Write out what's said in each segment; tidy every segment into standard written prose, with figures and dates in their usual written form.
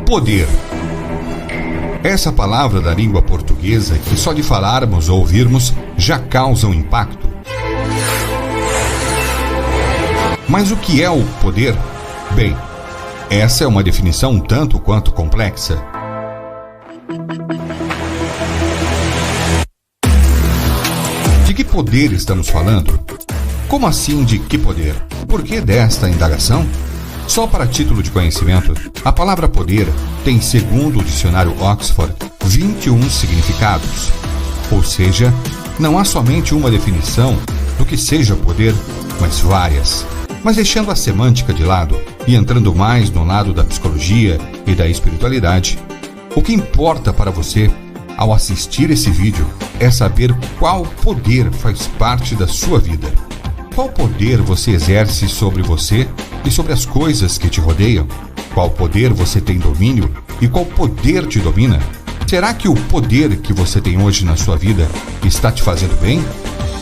Poder. Essa palavra da língua portuguesa que só de falarmos ou ouvirmos já causa um impacto. Mas o que é o poder? Bem, essa é uma definição um tanto quanto complexa. De que poder estamos falando? Como assim de que poder? Por que desta indagação? Só para título de conhecimento, a palavra poder tem, segundo o dicionário Oxford, 21 significados. Ou seja, não há somente uma definição do que seja poder, mas várias. Mas deixando a semântica de lado e entrando mais no lado da psicologia e da espiritualidade, o que importa para você ao assistir esse vídeo é saber qual poder faz parte da sua vida. Qual poder você exerce sobre você e sobre as coisas que te rodeiam? Qual poder você tem domínio e qual poder te domina? Será que o poder que você tem hoje na sua vida está te fazendo bem?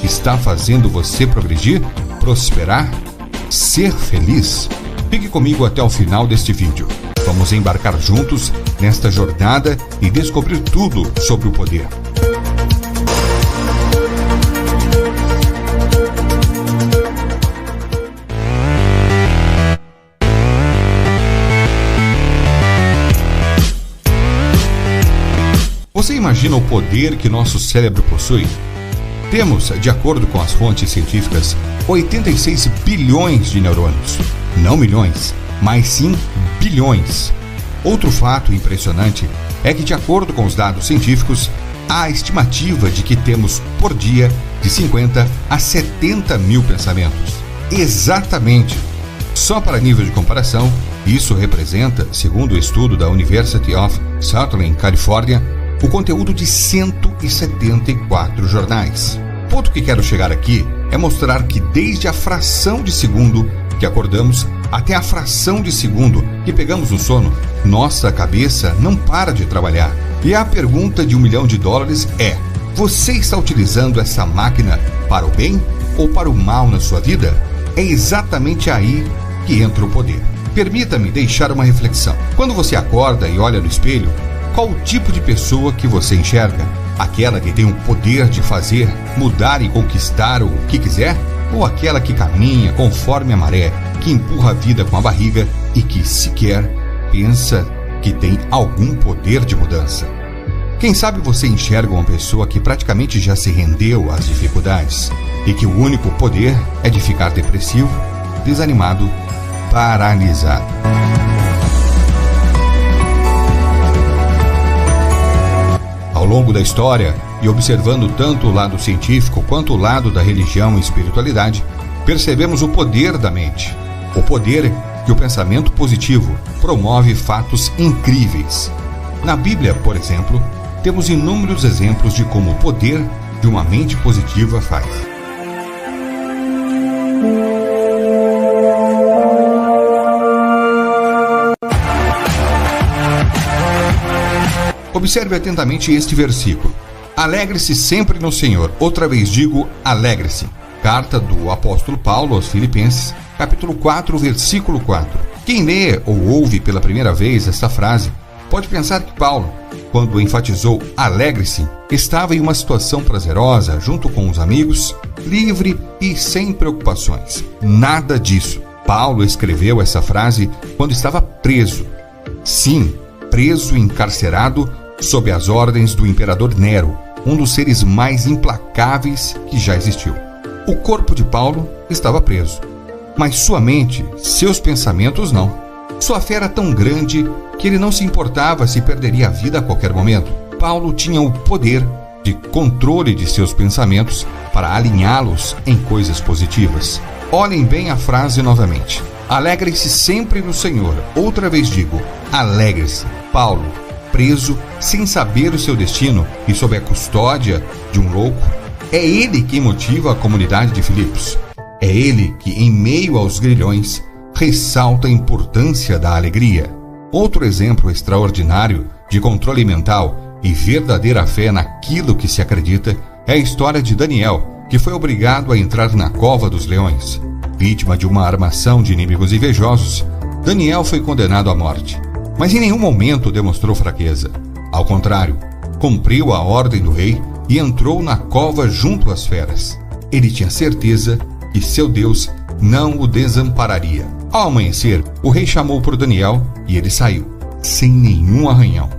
Está fazendo você progredir, prosperar, ser feliz? Fique comigo até o final deste vídeo. Vamos embarcar juntos nesta jornada e descobrir tudo sobre o poder. Você imagina o poder que nosso cérebro possui? Temos, de acordo com as fontes científicas, 86 bilhões de neurônios. Não milhões, mas sim bilhões. Outro fato impressionante é que, de acordo com os dados científicos, há a estimativa de que temos por dia de 50 a 70 mil pensamentos. Exatamente! Só para nível de comparação, isso representa, segundo o estudo da University of Southern California, o conteúdo de 174 jornais. O ponto que quero chegar aqui é mostrar que desde a fração de segundo que acordamos até a fração de segundo que pegamos no sono, nossa cabeça não para de trabalhar. E a pergunta de $1 milhão é: você está utilizando essa máquina para o bem ou para o mal na sua vida? É exatamente aí que entra o poder. Permita-me deixar uma reflexão. Quando você acorda e olha no espelho, qual o tipo de pessoa que você enxerga? Aquela que tem o poder de fazer, mudar e conquistar o que quiser? Ou aquela que caminha conforme a maré, que empurra a vida com a barriga e que sequer pensa que tem algum poder de mudança? Quem sabe você enxerga uma pessoa que praticamente já se rendeu às dificuldades e que o único poder é de ficar depressivo, desanimado, paralisado. Ao longo da história, e observando tanto o lado científico quanto o lado da religião e espiritualidade, percebemos o poder da mente. O poder que o pensamento positivo promove fatos incríveis. Na Bíblia, por exemplo, temos inúmeros exemplos de como o poder de uma mente positiva faz. Observe atentamente este versículo. Alegre-se sempre no Senhor. Outra vez digo, alegre-se. Carta do apóstolo Paulo aos Filipenses, capítulo 4, versículo 4. Quem lê ou ouve pela primeira vez esta frase pode pensar que Paulo, quando enfatizou alegre-se, estava em uma situação prazerosa, junto com os amigos, livre e sem preocupações. Nada disso. Paulo escreveu essa frase quando estava preso. Sim, preso e encarcerado sob as ordens do imperador Nero, um dos seres mais implacáveis que já existiu. O corpo de Paulo estava preso, mas sua mente, seus pensamentos não. Sua fé era tão grande que ele não se importava se perderia a vida a qualquer momento. Paulo tinha o poder de controle de seus pensamentos para alinhá-los em coisas positivas. Olhem bem a frase novamente. Alegre-se sempre no Senhor. Outra vez digo, alegre-se. Paulo, preso, sem saber o seu destino e sob a custódia de um louco, é ele quem motiva a comunidade de Filipos. É ele que, em meio aos grilhões, ressalta a importância da alegria. Outro exemplo extraordinário de controle mental e verdadeira fé naquilo que se acredita é a história de Daniel, que foi obrigado a entrar na cova dos leões. Vítima de uma armação de inimigos invejosos, Daniel foi condenado à morte. mas em nenhum momento demonstrou fraqueza. Ao contrário, cumpriu a ordem do rei e entrou na cova junto às feras. Ele tinha certeza que seu Deus não o desampararia. Ao amanhecer, o rei chamou por Daniel e ele saiu, sem nenhum arranhão,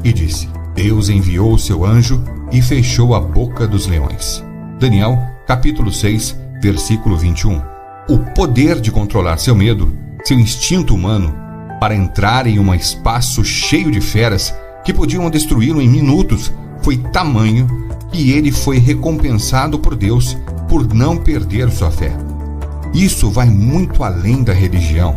e disse: Deus enviou o seu anjo e fechou a boca dos leões. Daniel, capítulo 6, versículo 21. O poder de controlar seu medo, seu instinto humano, para entrar em um espaço cheio de feras que podiam destruí-lo em minutos, foi tamanho que ele foi recompensado por Deus por não perder sua fé. Isso vai muito além da religião.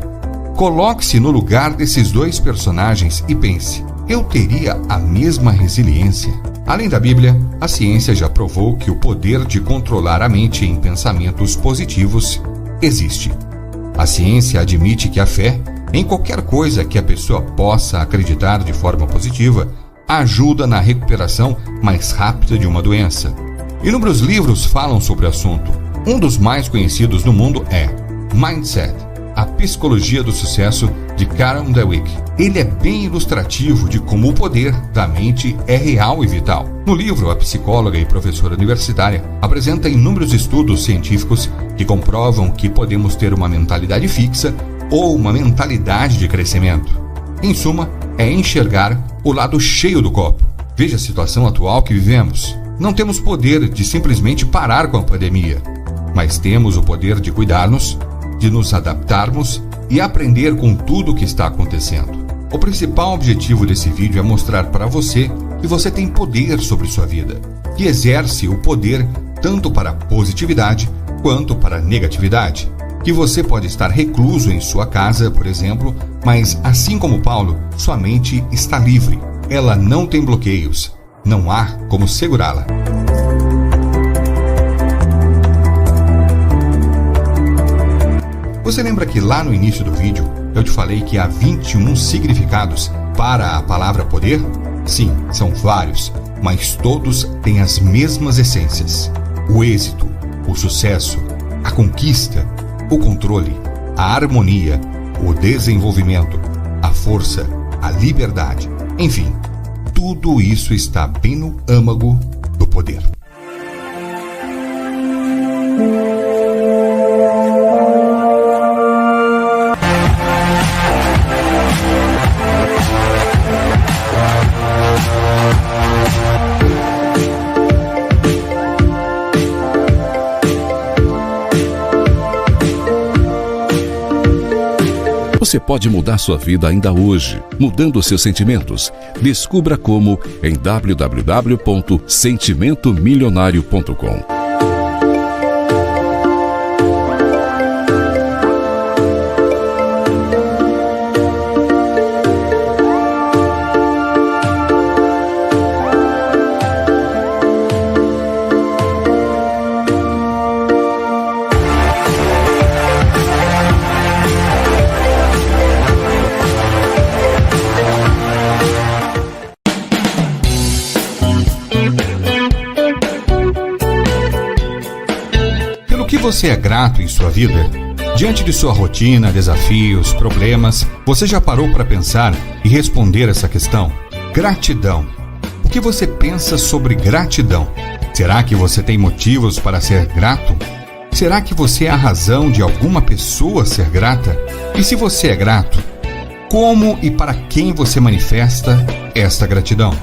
Coloque-se no lugar desses dois personagens e pense: eu teria a mesma resiliência? Além da Bíblia, a ciência já provou que o poder de controlar a mente em pensamentos positivos existe. A ciência admite que a fé, em qualquer coisa que a pessoa possa acreditar de forma positiva, ajuda na recuperação mais rápida de uma doença. Inúmeros livros falam sobre o assunto. Um dos mais conhecidos no mundo é Mindset, a Psicologia do Sucesso, de Karen Dweck. Ele é bem ilustrativo de como o poder da mente é real e vital. No livro, a psicóloga e professora universitária apresenta inúmeros estudos científicos que comprovam que podemos ter uma mentalidade fixa ou uma mentalidade de crescimento. Em suma, é enxergar o lado cheio do copo. Veja a situação atual que vivemos. Não temos poder de simplesmente parar com a pandemia, mas temos o poder de cuidar-nos, de nos adaptarmos e aprender com tudo o que está acontecendo. O principal objetivo desse vídeo é mostrar para você que você tem poder sobre sua vida, que exerce o poder tanto para a positividade quanto para a negatividade, que você pode estar recluso em sua casa, por exemplo, mas assim como Paulo, sua mente está livre. Ela não tem bloqueios, não há como segurá-la. Você lembra que lá no início do vídeo eu te falei que há 21 significados para a palavra poder? Sim, são vários, mas todos têm as mesmas essências: o êxito, o sucesso, a conquista, o controle, a harmonia, o desenvolvimento, a força, a liberdade. Enfim, tudo isso está bem no âmago do poder. Você pode mudar sua vida ainda hoje, mudando seus sentimentos. Descubra como em www.sentimentomilionario.com. Você é grato em sua vida? Diante de sua rotina, desafios, problemas, você já parou para pensar e responder essa questão? Gratidão. O que você pensa sobre gratidão? Será que você tem motivos para ser grato? Será que você é a razão de alguma pessoa ser grata? E se você é grato, como e para quem você manifesta esta gratidão?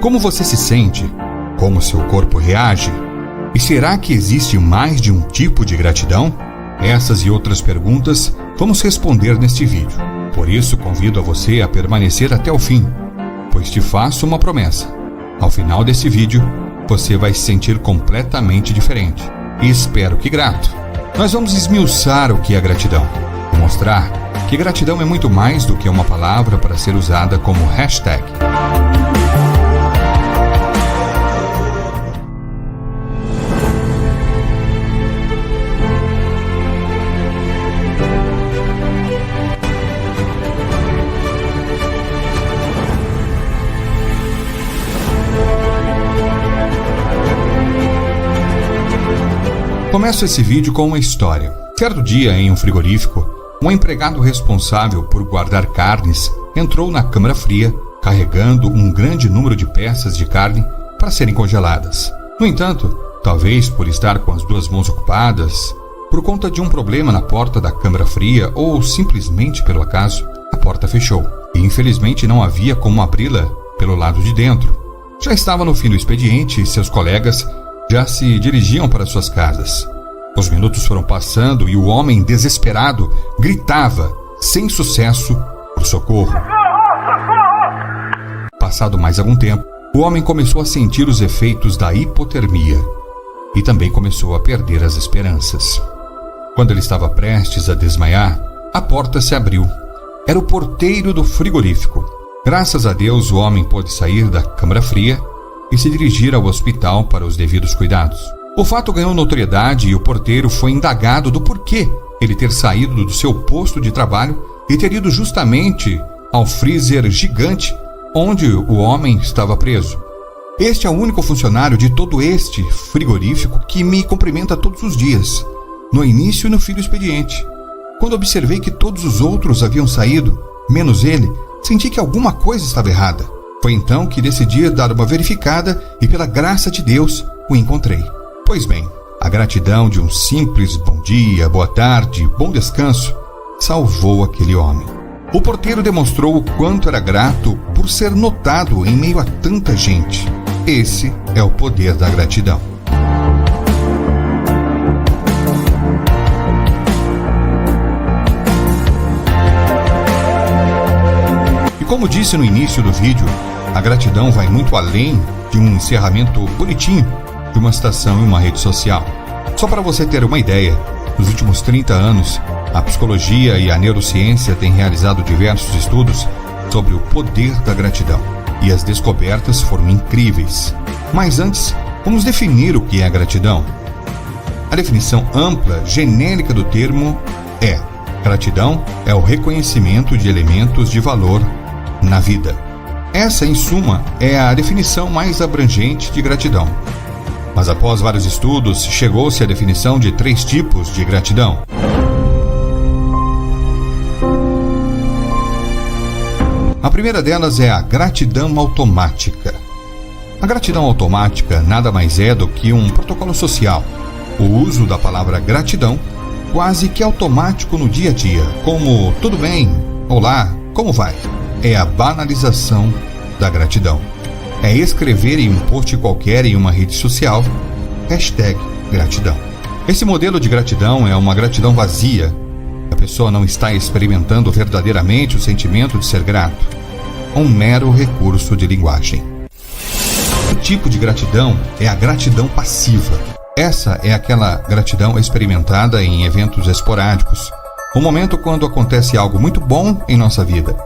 Como você se sente? Como seu corpo reage? E será que existe mais de um tipo de gratidão? Essas e outras perguntas vamos responder neste vídeo. Por isso, convido a você a permanecer até o fim, pois te faço uma promessa. Ao final desse vídeo, você vai se sentir completamente diferente. E espero que grato. Nós vamos esmiuçar o que é gratidão. Mostrar que gratidão é muito mais do que uma palavra para ser usada como hashtag. Começo esse vídeo com uma história. Certo dia, em um frigorífico, um empregado responsável por guardar carnes entrou na câmara fria carregando um grande número de peças de carne para serem congeladas. No entanto, talvez por estar com as duas mãos ocupadas, por conta de um problema na porta da câmara fria ou simplesmente pelo acaso, a porta fechou e infelizmente não havia como abri-la pelo lado de dentro. Já estava no fim do expediente e seus colegas já se dirigiam para suas casas. Os minutos foram passando e o homem, desesperado, gritava, sem sucesso, por socorro. Passado mais algum tempo, o homem começou a sentir os efeitos da hipotermia e também começou a perder as esperanças. Quando ele estava prestes a desmaiar, a porta se abriu. Era o porteiro do frigorífico. Graças a Deus, o homem pôde sair da câmara fria e se dirigir ao hospital para os devidos cuidados. O fato ganhou notoriedade e o porteiro foi indagado do porquê ele ter saído do seu posto de trabalho e ter ido justamente ao freezer gigante onde o homem estava preso. Este é o único funcionário de todo este frigorífico que me cumprimenta todos os dias, no início e no fim do expediente. Quando observei que todos os outros haviam saído, menos ele, senti que alguma coisa estava errada. Foi então que decidi dar uma verificada e, pela graça de Deus, o encontrei. Pois bem, a gratidão de um simples bom dia, boa tarde, bom descanso, salvou aquele homem. O porteiro demonstrou o quanto era grato por ser notado em meio a tanta gente. Esse é o poder da gratidão. E como disse no início do vídeo, a gratidão vai muito além de um encerramento bonitinho de uma citação em uma rede social. Só para você ter uma ideia, nos últimos 30 anos, a psicologia e a neurociência têm realizado diversos estudos sobre o poder da gratidão. E as descobertas foram incríveis. Mas antes, vamos definir o que é a gratidão. A definição ampla, genérica do termo é: gratidão é o reconhecimento de elementos de valor na vida. Essa, em suma, é a definição mais abrangente de gratidão. Mas após vários estudos, chegou-se à definição de 3 tipos de gratidão. A primeira delas é a gratidão automática. A gratidão automática nada mais é do que um protocolo social. O uso da palavra gratidão quase que automático no dia a dia, como tudo bem, olá, como vai? É a banalização da gratidão. É escrever em um post qualquer em uma rede social, #gratidão. Esse modelo de gratidão é uma gratidão vazia. A pessoa não está experimentando verdadeiramente o sentimento de ser grato. Um mero recurso de linguagem. O tipo de gratidão é a gratidão passiva. Essa é aquela gratidão experimentada em eventos esporádicos. Um momento quando acontece algo muito bom em nossa vida.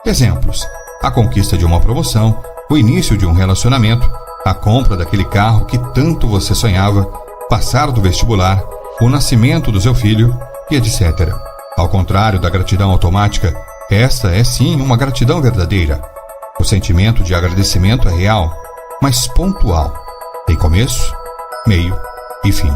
Exemplos: a conquista de uma promoção, o início de um relacionamento, a compra daquele carro que tanto você sonhava, passar do vestibular, o nascimento do seu filho e etc. Ao contrário da gratidão automática, esta é sim uma gratidão verdadeira. O sentimento de agradecimento é real, mas pontual. Tem começo, meio e fim.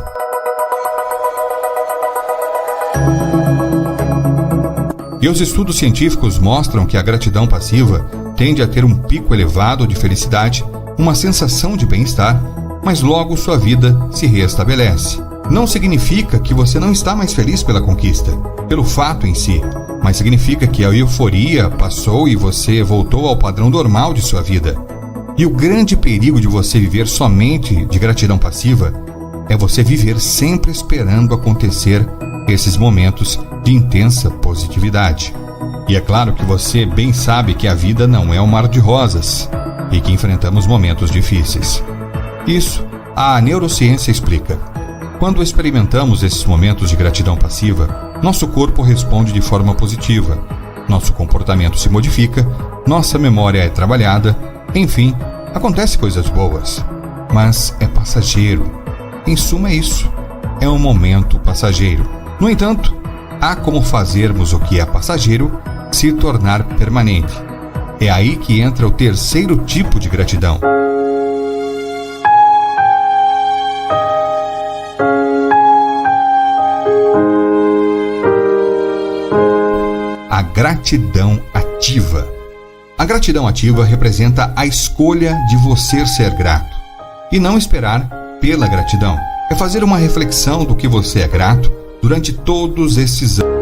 E os estudos científicos mostram que a gratidão passiva tende a ter um pico elevado de felicidade, uma sensação de bem-estar, mas logo sua vida se reestabelece. Não significa que você não está mais feliz pela conquista, pelo fato em si, mas significa que a euforia passou e você voltou ao padrão normal de sua vida. E o grande perigo de você viver somente de gratidão passiva é você viver sempre esperando acontecer esses momentos de intensa positividade. E é claro que você bem sabe que a vida não é um mar de rosas e que enfrentamos momentos difíceis. Isso a neurociência explica. Quando experimentamos esses momentos de gratidão passiva, nosso corpo responde de forma positiva, nosso comportamento se modifica, nossa memória é trabalhada, enfim, acontecem coisas boas. Mas é passageiro. Em suma é isso, é um momento passageiro. No entanto, há como fazermos o que é passageiro se tornar permanente. É aí que entra o terceiro tipo de gratidão. a gratidão ativa. A gratidão ativa representa a escolha de você ser grato e não esperar pela gratidão. É fazer uma reflexão do que você é grato durante todos esses anos.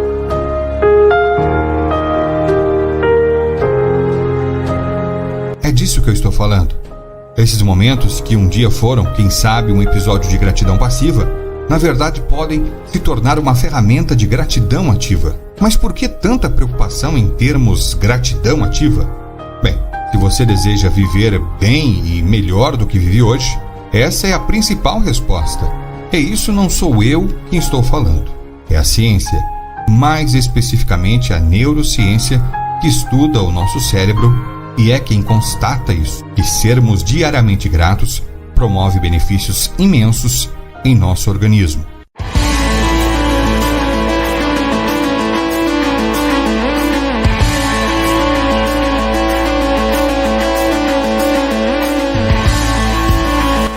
É disso que eu estou falando. Esses momentos que um dia foram, quem sabe, um episódio de gratidão passiva, na verdade podem se tornar uma ferramenta de gratidão ativa. Mas por que tanta preocupação em termos gratidão ativa? Bem, se você deseja viver bem e melhor do que vive hoje, essa é a principal resposta. E isso não sou eu quem estou falando. É a ciência, mais especificamente a neurociência, que estuda o nosso cérebro e é quem constata isso, que sermos diariamente gratos promove benefícios imensos em nosso organismo.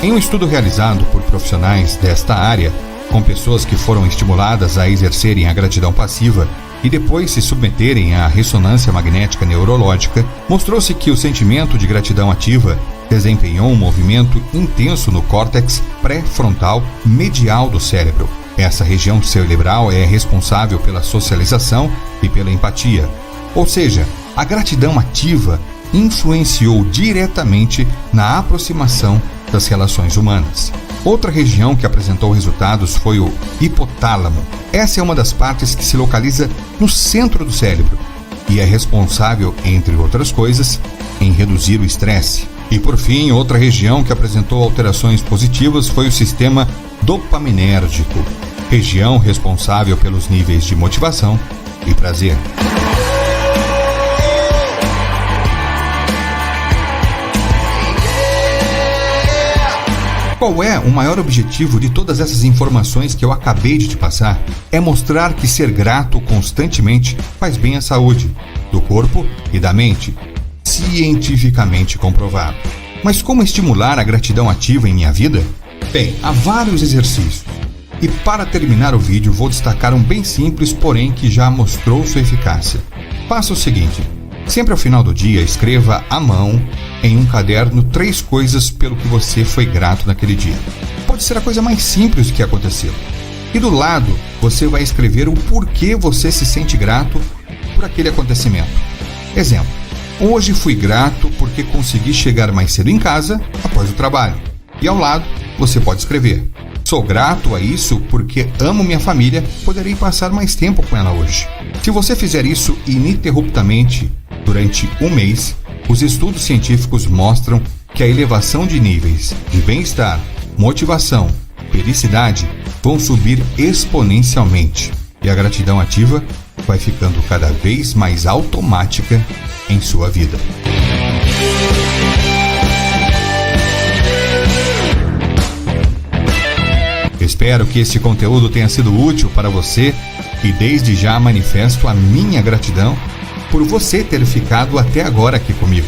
Em um estudo realizado por profissionais desta área, com pessoas que foram estimuladas a exercerem a gratidão passiva e depois se submeterem à ressonância magnética neurológica, mostrou-se que o sentimento de gratidão ativa desempenhou um movimento intenso no córtex pré-frontal medial do cérebro. Essa região cerebral é responsável pela socialização e pela empatia. Ou seja, a gratidão ativa influenciou diretamente na aproximação das relações humanas. Outra região que apresentou resultados foi o hipotálamo. Essa é uma das partes que se localiza no centro do cérebro e é responsável, entre outras coisas, em reduzir o estresse. E por fim, outra região que apresentou alterações positivas foi o sistema dopaminérgico, região responsável pelos níveis de motivação e prazer. Qual é o maior objetivo de todas essas informações que eu acabei de te passar? É mostrar que ser grato constantemente faz bem à saúde do corpo e da mente, cientificamente comprovado. Mas como estimular a gratidão ativa em minha vida? Bem, há vários exercícios. E para terminar o vídeo, vou destacar um bem simples, porém que já mostrou sua eficácia. Faça o seguinte: sempre ao final do dia, escreva à mão em um caderno 3 coisas pelo que você foi grato naquele dia. Pode ser a coisa mais simples que aconteceu. E do lado, você vai escrever o porquê você se sente grato por aquele acontecimento. Exemplo: hoje fui grato porque consegui chegar mais cedo em casa após o trabalho. E ao lado, você pode escrever: sou grato a isso porque amo minha família, poderei passar mais tempo com ela hoje. Se você fizer isso ininterruptamente durante um mês, os estudos científicos mostram que a elevação de níveis de bem-estar, motivação, felicidade vão subir exponencialmente e a gratidão ativa vai ficando cada vez mais automática em sua vida. Espero que este conteúdo tenha sido útil para você e desde já manifesto a minha gratidão por você ter ficado até agora aqui comigo.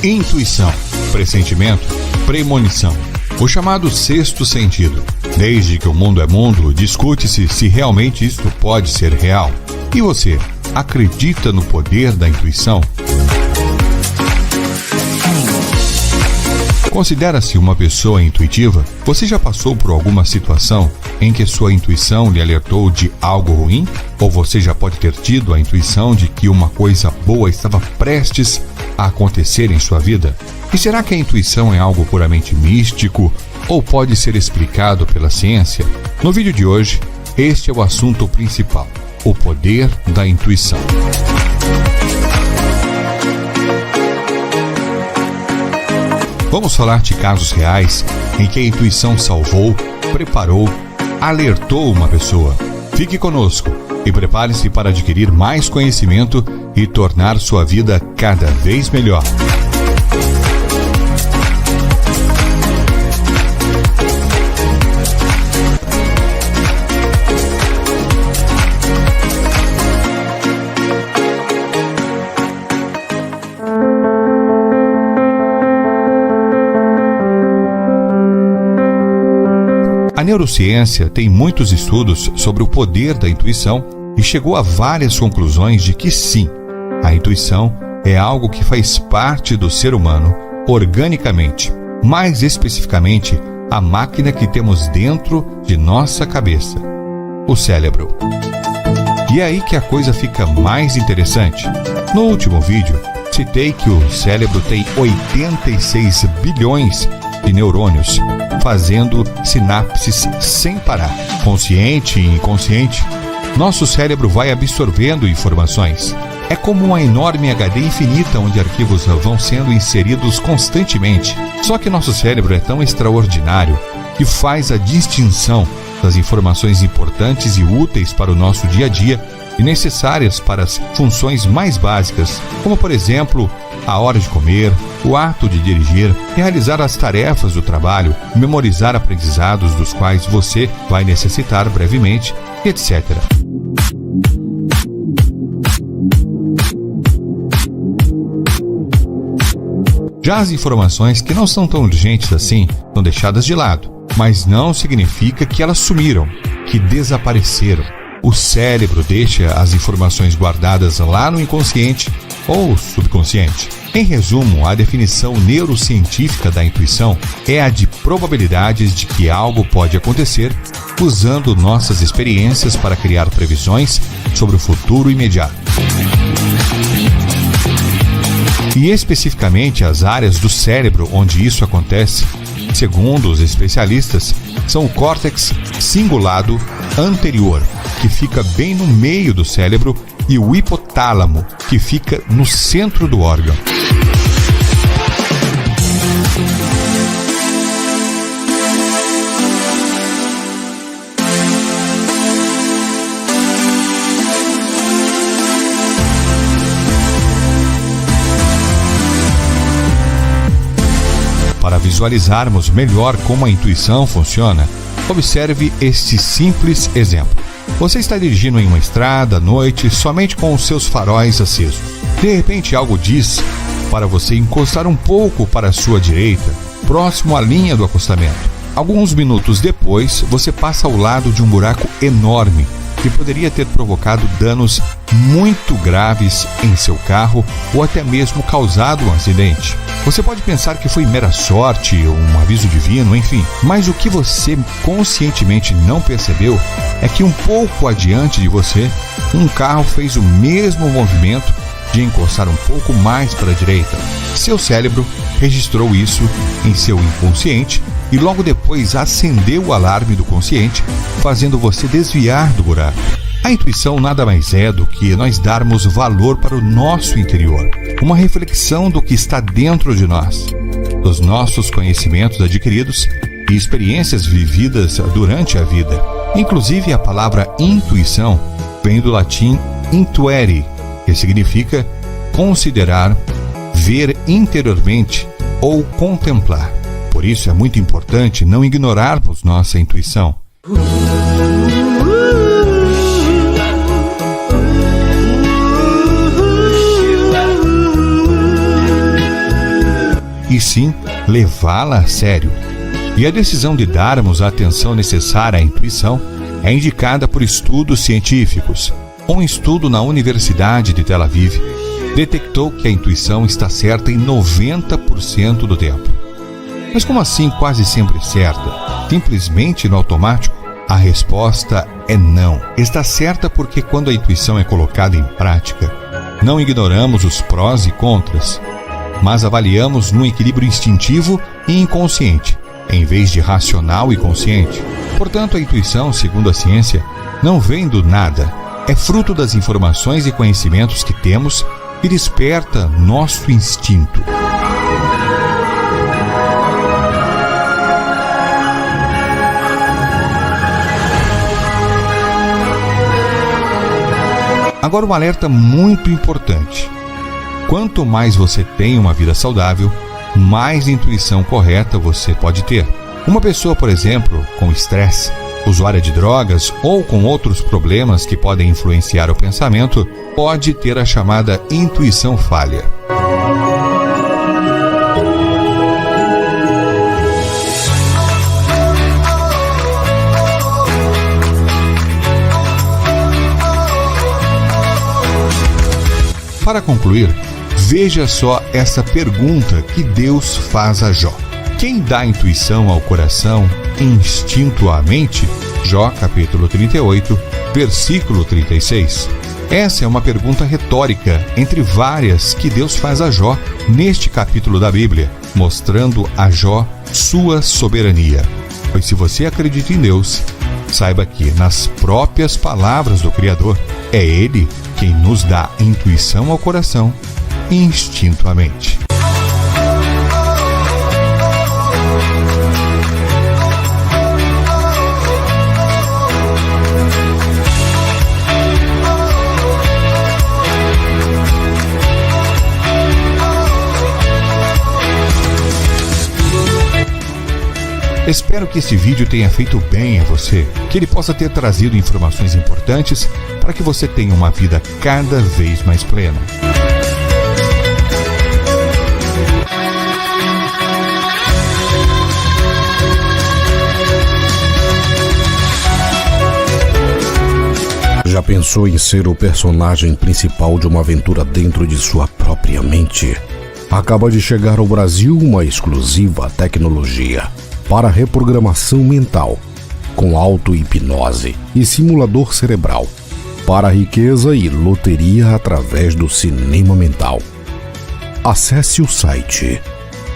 Intuição, pressentimento, premonição. O chamado sexto sentido. Desde que o mundo é mundo, discute-se se realmente isto pode ser real. E você, acredita no poder da intuição? Considera-se uma pessoa intuitiva? Você já passou por alguma situação em que sua intuição lhe alertou de algo ruim? Ou você já pode ter tido a intuição de que uma coisa boa estava prestes a acontecer em sua vida? E será que a intuição é algo puramente místico ou pode ser explicado pela ciência? No vídeo de hoje, este é o assunto principal: o poder da intuição. Vamos falar de casos reais em que a intuição salvou, preparou, alertou uma pessoa. Fique conosco e prepare-se para adquirir mais conhecimento e tornar sua vida cada vez melhor. A neurociência tem muitos estudos sobre o poder da intuição e chegou a várias conclusões de que sim, a intuição é algo que faz parte do ser humano organicamente, mais especificamente a máquina que temos dentro de nossa cabeça, o cérebro. E é aí que a coisa fica mais interessante. No último vídeo, citei que o cérebro tem 86 bilhões de neurônios, fazendo sinapses sem parar. Consciente e inconsciente, nosso cérebro vai absorvendo informações. É como uma enorme HD infinita onde arquivos vão sendo inseridos constantemente. Só que nosso cérebro é tão extraordinário que faz a distinção das informações importantes e úteis para o nosso dia a dia e necessárias para as funções mais básicas, como por exemplo, a hora de comer, o ato de dirigir, realizar as tarefas do trabalho, memorizar aprendizados dos quais você vai necessitar brevemente, etc. Já as informações que não são tão urgentes assim são deixadas de lado, mas não significa que elas sumiram, que desapareceram. O cérebro deixa as informações guardadas lá no inconsciente ou subconsciente. Em resumo, a definição neurocientífica da intuição é a de probabilidades de que algo pode acontecer usando nossas experiências para criar previsões sobre o futuro imediato. E especificamente as áreas do cérebro onde isso acontece, segundo os especialistas, são o córtex cingulado anterior, que fica bem no meio do cérebro, e o hipotálamo, que fica no centro do órgão. Para visualizarmos melhor como a intuição funciona, observe este simples exemplo. Você está dirigindo em uma estrada à noite somente com os seus faróis acesos. De repente algo diz para você encostar um pouco para a sua direita, próximo à linha do acostamento. Alguns minutos depois, você passa ao lado de um buraco enorme que poderia ter provocado danos muito graves em seu carro ou até mesmo causado um acidente. Você pode pensar que foi mera sorte ou um aviso divino, enfim, mas o que você conscientemente não percebeu é que um pouco adiante de você, um carro fez o mesmo movimento de encostar um pouco mais para a direita. Seu cérebro registrou isso em seu inconsciente e logo depois acendeu o alarme do consciente, fazendo você desviar do buraco. A intuição nada mais é do que nós darmos valor para o nosso interior, uma reflexão do que está dentro de nós, dos nossos conhecimentos adquiridos e experiências vividas durante a vida. Inclusive, a palavra intuição vem do latim intuere, que significa considerar, ver interiormente ou contemplar. Por isso é muito importante não ignorarmos nossa intuição. E sim, levá-la a sério. E a decisão de darmos a atenção necessária à intuição é indicada por estudos científicos. Um estudo na Universidade de Tel Aviv detectou que a intuição está certa em 90% do tempo. Mas como assim quase sempre certa? Simplesmente no automático? A resposta é não. Está certa porque quando a intuição é colocada em prática, não ignoramos os prós e contras, mas avaliamos num equilíbrio instintivo e inconsciente, em vez de racional e consciente. Portanto, a intuição, segundo a ciência, não vem do nada. É fruto das informações e conhecimentos que temos e desperta nosso instinto. Agora, um alerta muito importante. Quanto mais você tem uma vida saudável, mais intuição correta você pode ter. Uma pessoa, por exemplo, com estresse, usuária de drogas ou com outros problemas que podem influenciar o pensamento, pode ter a chamada intuição falha. Para concluir, veja só essa pergunta que Deus faz a Jó. Quem dá intuição ao coração, instinto à mente? Jó, capítulo 38, versículo 36. Essa é uma pergunta retórica, entre várias que Deus faz a Jó neste capítulo da Bíblia, mostrando a Jó sua soberania. Pois se você acredita em Deus, saiba que, nas próprias palavras do Criador, é Ele quem nos dá intuição ao coração e instinto à mente. Espero que esse vídeo tenha feito bem a você, que ele possa ter trazido informações importantes para que você tenha uma vida cada vez mais plena. Já pensou em ser o personagem principal de uma aventura dentro de sua própria mente? Acaba de chegar ao Brasil uma exclusiva tecnologia para reprogramação mental, com auto-hipnose e simulador cerebral, para riqueza e loteria através do cinema mental. Acesse o site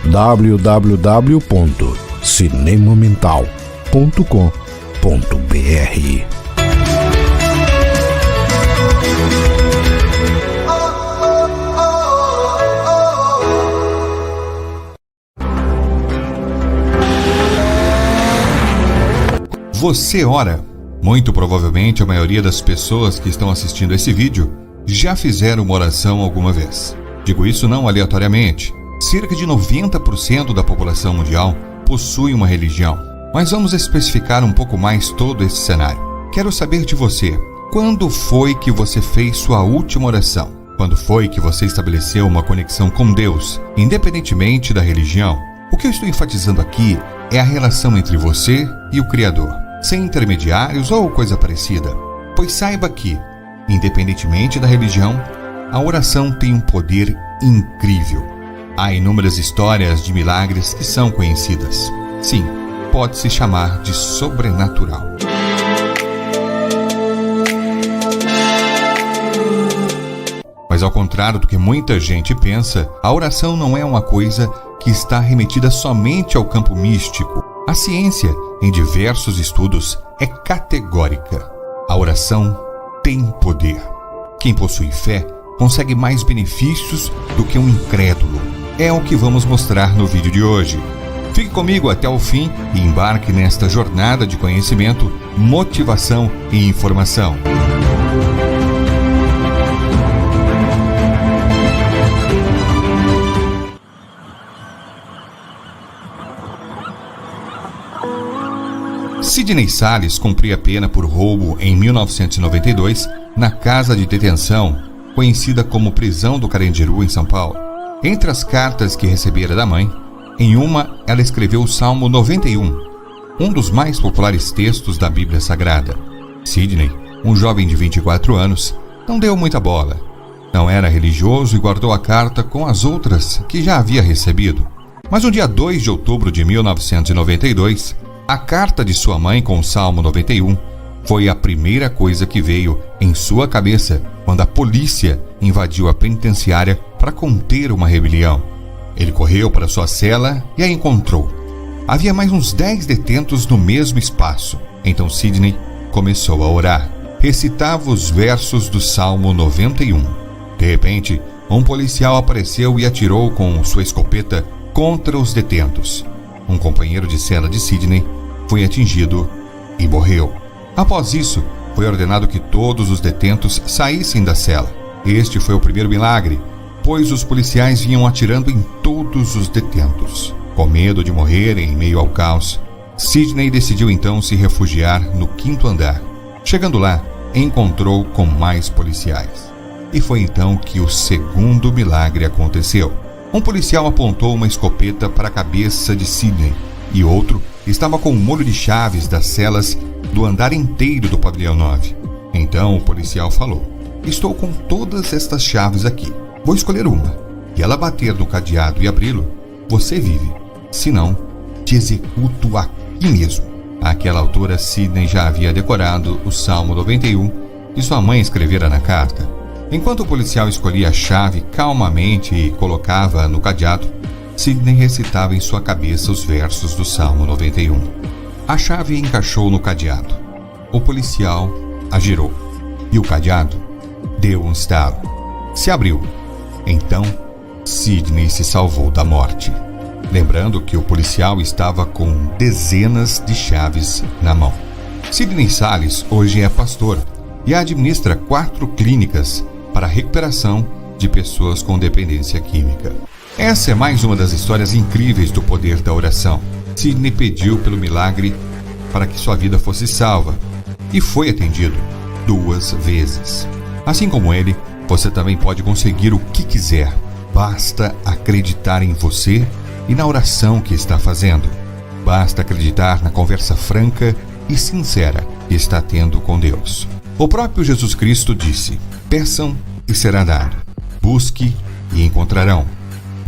www.cinemamental.com.br. Você ora? Muito provavelmente a maioria das pessoas que estão assistindo esse vídeo já fizeram uma oração alguma vez. Digo isso não aleatoriamente. Cerca de 90% da população mundial possui uma religião. Mas vamos especificar um pouco mais todo esse cenário. Quero saber de você, quando foi que você fez sua última oração? Quando foi que você estabeleceu uma conexão com Deus, independentemente da religião? O que eu estou enfatizando aqui é a relação entre você e o Criador, sem intermediários ou coisa parecida. Pois saiba que, independentemente da religião, a oração tem um poder incrível. Há inúmeras histórias de milagres que são conhecidas. Sim, pode-se chamar de sobrenatural. Mas ao contrário do que muita gente pensa, a oração não é uma coisa que está remetida somente ao campo místico. A ciência, em diversos estudos, é categórica. A oração tem poder. Quem possui fé consegue mais benefícios do que um incrédulo. É o que vamos mostrar no vídeo de hoje. Fique comigo até o fim e embarque nesta jornada de conhecimento, motivação e informação. Sidney Salles cumpria pena por roubo em 1992 na casa de detenção, conhecida como Prisão do Carandiru, em São Paulo. Entre as cartas que recebera da mãe, em uma ela escreveu o Salmo 91, um dos mais populares textos da Bíblia Sagrada. Sidney, um jovem de 24 anos, não deu muita bola. Não era religioso e guardou a carta com as outras que já havia recebido. Mas no dia 2 de outubro de 1992, a carta de sua mãe com o Salmo 91 foi a primeira coisa que veio em sua cabeça quando a polícia invadiu a penitenciária para conter uma rebelião. Ele correu para sua cela e a encontrou. Havia mais uns 10 detentos no mesmo espaço. Então Sidney começou a orar. Recitava os versos do Salmo 91. De repente, um policial apareceu e atirou com sua escopeta contra os detentos. Um companheiro de cela de Sidney foi atingido e morreu. Após isso, foi ordenado que todos os detentos saíssem da cela. Este foi o primeiro milagre, pois os policiais vinham atirando em todos os detentos. Com medo de morrer em meio ao caos, Sidney decidiu então se refugiar no 5º andar. Chegando lá, encontrou com mais policiais. E foi então que o segundo milagre aconteceu. Um policial apontou uma escopeta para a cabeça de Sidney e outro estava com o molho de chaves das celas do andar inteiro do pavilhão 9. Então o policial falou: "Estou com todas estas chaves aqui. Vou escolher uma. E ela bater no cadeado e abri-lo, você vive. Se não, te executo aqui mesmo." Àquela altura, Sidney já havia decorado o Salmo 91 que sua mãe escrevera na carta. Enquanto o policial escolhia a chave calmamente e colocava no cadeado, Sidney recitava em sua cabeça os versos do Salmo 91. A chave encaixou no cadeado. O policial a girou e o cadeado deu um estalo. Se abriu. Então, Sidney se salvou da morte. Lembrando que o policial estava com dezenas de chaves na mão. Sidney Salles hoje é pastor e administra 4 clínicas para a recuperação de pessoas com dependência química. Essa é mais uma das histórias incríveis do poder da oração. Sidney pediu pelo milagre para que sua vida fosse salva e foi atendido 2 vezes. Assim como ele, você também pode conseguir o que quiser. Basta acreditar em você e na oração que está fazendo. Basta acreditar na conversa franca e sincera que está tendo com Deus. O próprio Jesus Cristo disse: "Peçam e será dado. Busque e encontrarão.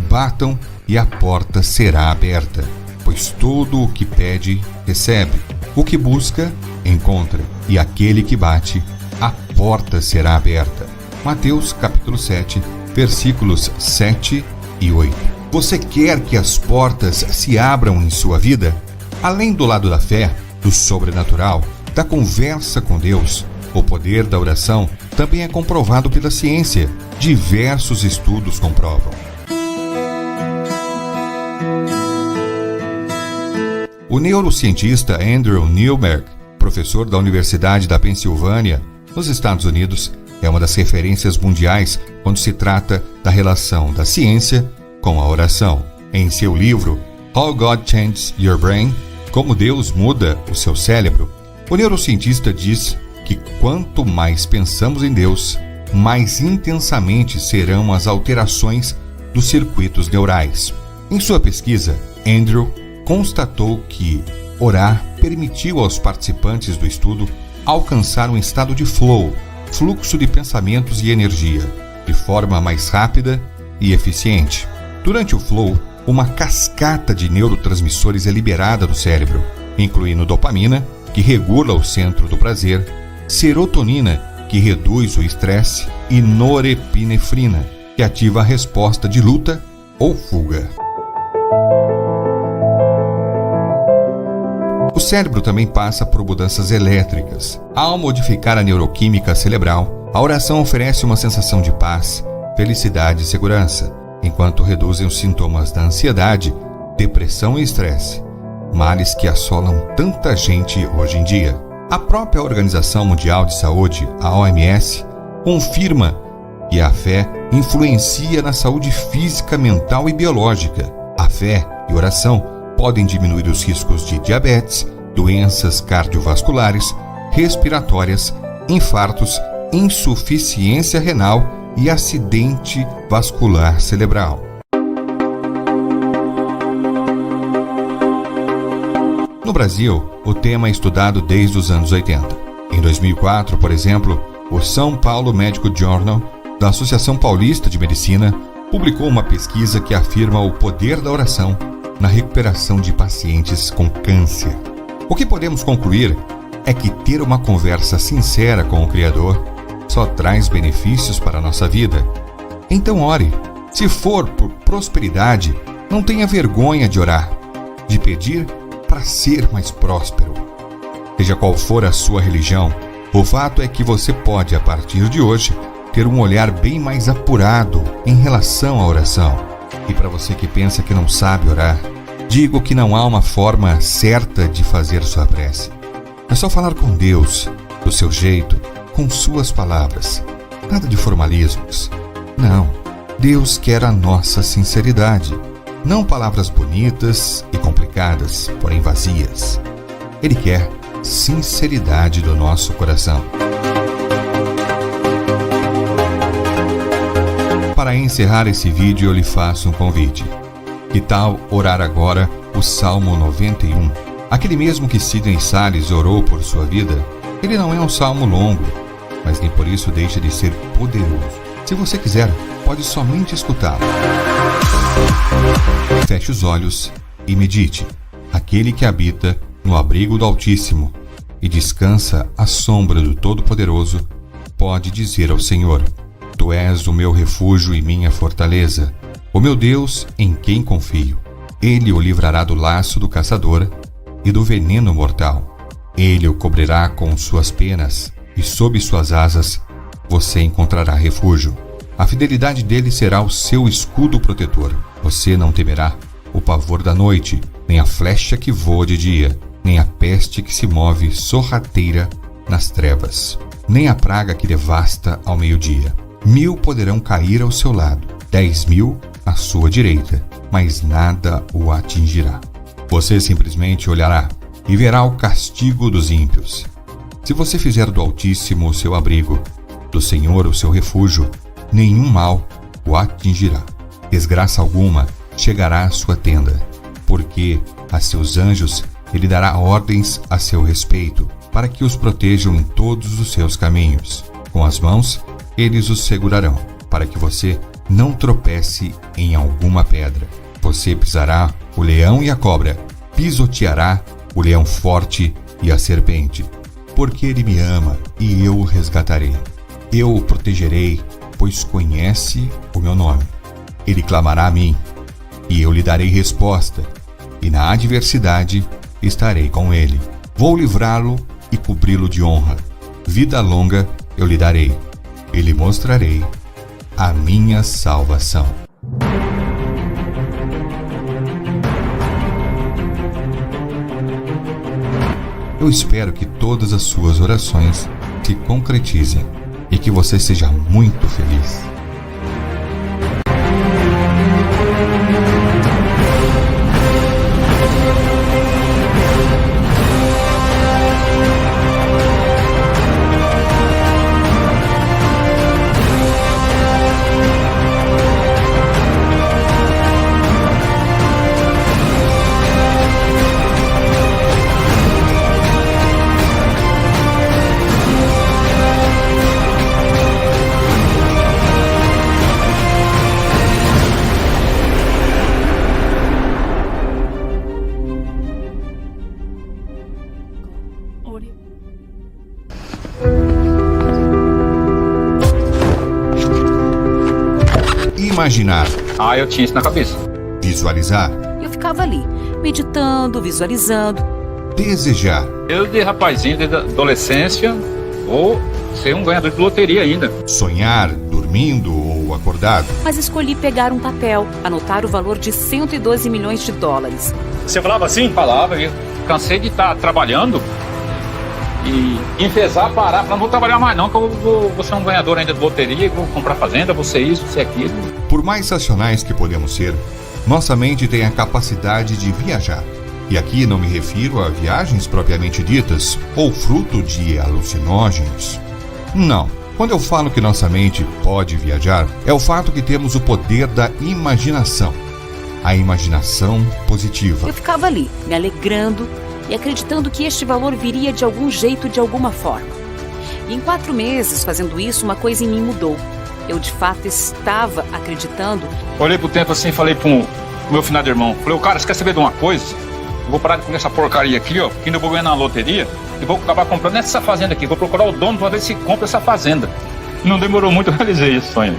Batam e a porta será aberta. Pois todo o que pede, recebe. O que busca, encontra. E aquele que bate, a porta será aberta." Mateus capítulo 7, versículos 7 e 8. Você quer que as portas se abram em sua vida? Além do lado da fé, do sobrenatural, da conversa com Deus, o poder da oração também é comprovado pela ciência. Diversos estudos comprovam. O neurocientista Andrew Newberg, professor da Universidade da Pensilvânia, nos Estados Unidos, é uma das referências mundiais quando se trata da relação da ciência com a oração. Em seu livro How God Changes Your Brain, Como Deus Muda o Seu Cérebro, o neurocientista diz que quanto mais pensamos em Deus, mais intensamente serão as alterações dos circuitos neurais. Em sua pesquisa, Andrew constatou que orar permitiu aos participantes do estudo alcançar um estado de flow, fluxo de pensamentos e energia, de forma mais rápida e eficiente. Durante o flow, uma cascata de neurotransmissores é liberada do cérebro, incluindo dopamina, que regula o centro do prazer, serotonina, que reduz o estresse, e norepinefrina, que ativa a resposta de luta ou fuga. O cérebro também passa por mudanças elétricas. Ao modificar a neuroquímica cerebral, a oração oferece uma sensação de paz, felicidade e segurança, enquanto reduzem os sintomas da ansiedade, depressão e estresse, males que assolam tanta gente hoje em dia. A própria Organização Mundial de Saúde, a OMS, confirma que a fé influencia na saúde física, mental e biológica. A fé e oração podem diminuir os riscos de diabetes, doenças cardiovasculares, respiratórias, infartos, insuficiência renal e acidente vascular cerebral. No Brasil, o tema é estudado desde os anos 80. Em 2004, por exemplo, o São Paulo Medical Journal, da Associação Paulista de Medicina, publicou uma pesquisa que afirma o poder da oração na recuperação de pacientes com câncer. O que podemos concluir é que ter uma conversa sincera com o Criador só traz benefícios para a nossa vida. Então ore. Se for por prosperidade, não tenha vergonha de orar, de pedir para ser mais próspero. Seja qual for a sua religião, o fato é que você pode, a partir de hoje, ter um olhar bem mais apurado em relação à oração. E para você que pensa que não sabe orar, digo que não há uma forma certa de fazer sua prece. É só falar com Deus, do seu jeito, com suas palavras. Nada de formalismos. Não. Deus quer a nossa sinceridade. Não palavras bonitas e complicadas, porém vazias. Ele quer sinceridade do nosso coração. Para encerrar esse vídeo, eu lhe faço um convite. Que tal orar agora o Salmo 91? Aquele mesmo que Sidney Salles orou por sua vida. Ele não é um salmo longo, mas nem por isso deixa de ser poderoso. Se você quiser, pode somente escutá-lo. Feche os olhos e medite. Aquele que habita no abrigo do Altíssimo e descansa à sombra do Todo-Poderoso, pode dizer ao Senhor: Tu és o meu refúgio e minha fortaleza, o meu Deus em quem confio. Ele o livrará do laço do caçador e do veneno mortal. Ele o cobrirá com suas penas e sob suas asas você encontrará refúgio. A fidelidade dele será o seu escudo protetor. Você não temerá o pavor da noite, nem a flecha que voa de dia, nem a peste que se move sorrateira nas trevas, nem a praga que devasta ao meio-dia. 1000 poderão cair ao seu lado, 10.000 à sua direita, mas nada o atingirá. Você simplesmente olhará e verá o castigo dos ímpios. Se você fizer do Altíssimo o seu abrigo, do Senhor o seu refúgio, nenhum mal o atingirá. Desgraça alguma chegará à sua tenda, porque a seus anjos ele dará ordens a seu respeito, para que os protejam em todos os seus caminhos. Com as mãos, eles os segurarão, para que você não tropece em alguma pedra. Você pisará o leão e a cobra, pisoteará o leão forte e a serpente. Porque ele me ama e eu o resgatarei. Eu o protegerei, pois conhece o meu nome. Ele clamará a mim, e eu lhe darei resposta, e na adversidade estarei com ele. Vou livrá-lo e cobri-lo de honra. Vida longa eu lhe darei, e lhe mostrarei a minha salvação. Eu espero que todas as suas orações se concretizem e que você seja muito feliz. Imaginar. Eu tinha isso na cabeça. Visualizar. Eu ficava ali, meditando, visualizando. Desejar. Eu, de rapazinho, desde a adolescência, vou ser um ganhador de loteria ainda. Sonhar, dormindo ou acordado. Mas escolhi pegar um papel, anotar o valor de 112 milhões de dólares. Você falava assim? Falava. Eu cansei de estar trabalhando e enfesar, parar, não vou trabalhar mais não, que eu vou ser um ganhador ainda de loteria, vou comprar fazenda, vou ser isso, vou ser aquilo. Por mais racionais que podemos ser, nossa mente tem a capacidade de viajar. E aqui não me refiro a viagens propriamente ditas ou fruto de alucinógenos. Não. Quando eu falo que nossa mente pode viajar, é o fato que temos o poder da imaginação. A imaginação positiva. Eu ficava ali, me alegrando e acreditando que este valor viria de algum jeito, de alguma forma. E em 4 meses fazendo isso, uma coisa em mim mudou. Eu de fato estava acreditando. Olhei pro tempo assim e falei pro meu finado irmão. Falei, cara, você quer saber de uma coisa? Eu vou parar de comer essa porcaria aqui, ó, porque ainda eu vou ganhar na loteria e vou acabar comprando essa fazenda aqui. Vou procurar o dono para ver se compra essa fazenda. Não demorou muito, eu realizei esse sonho.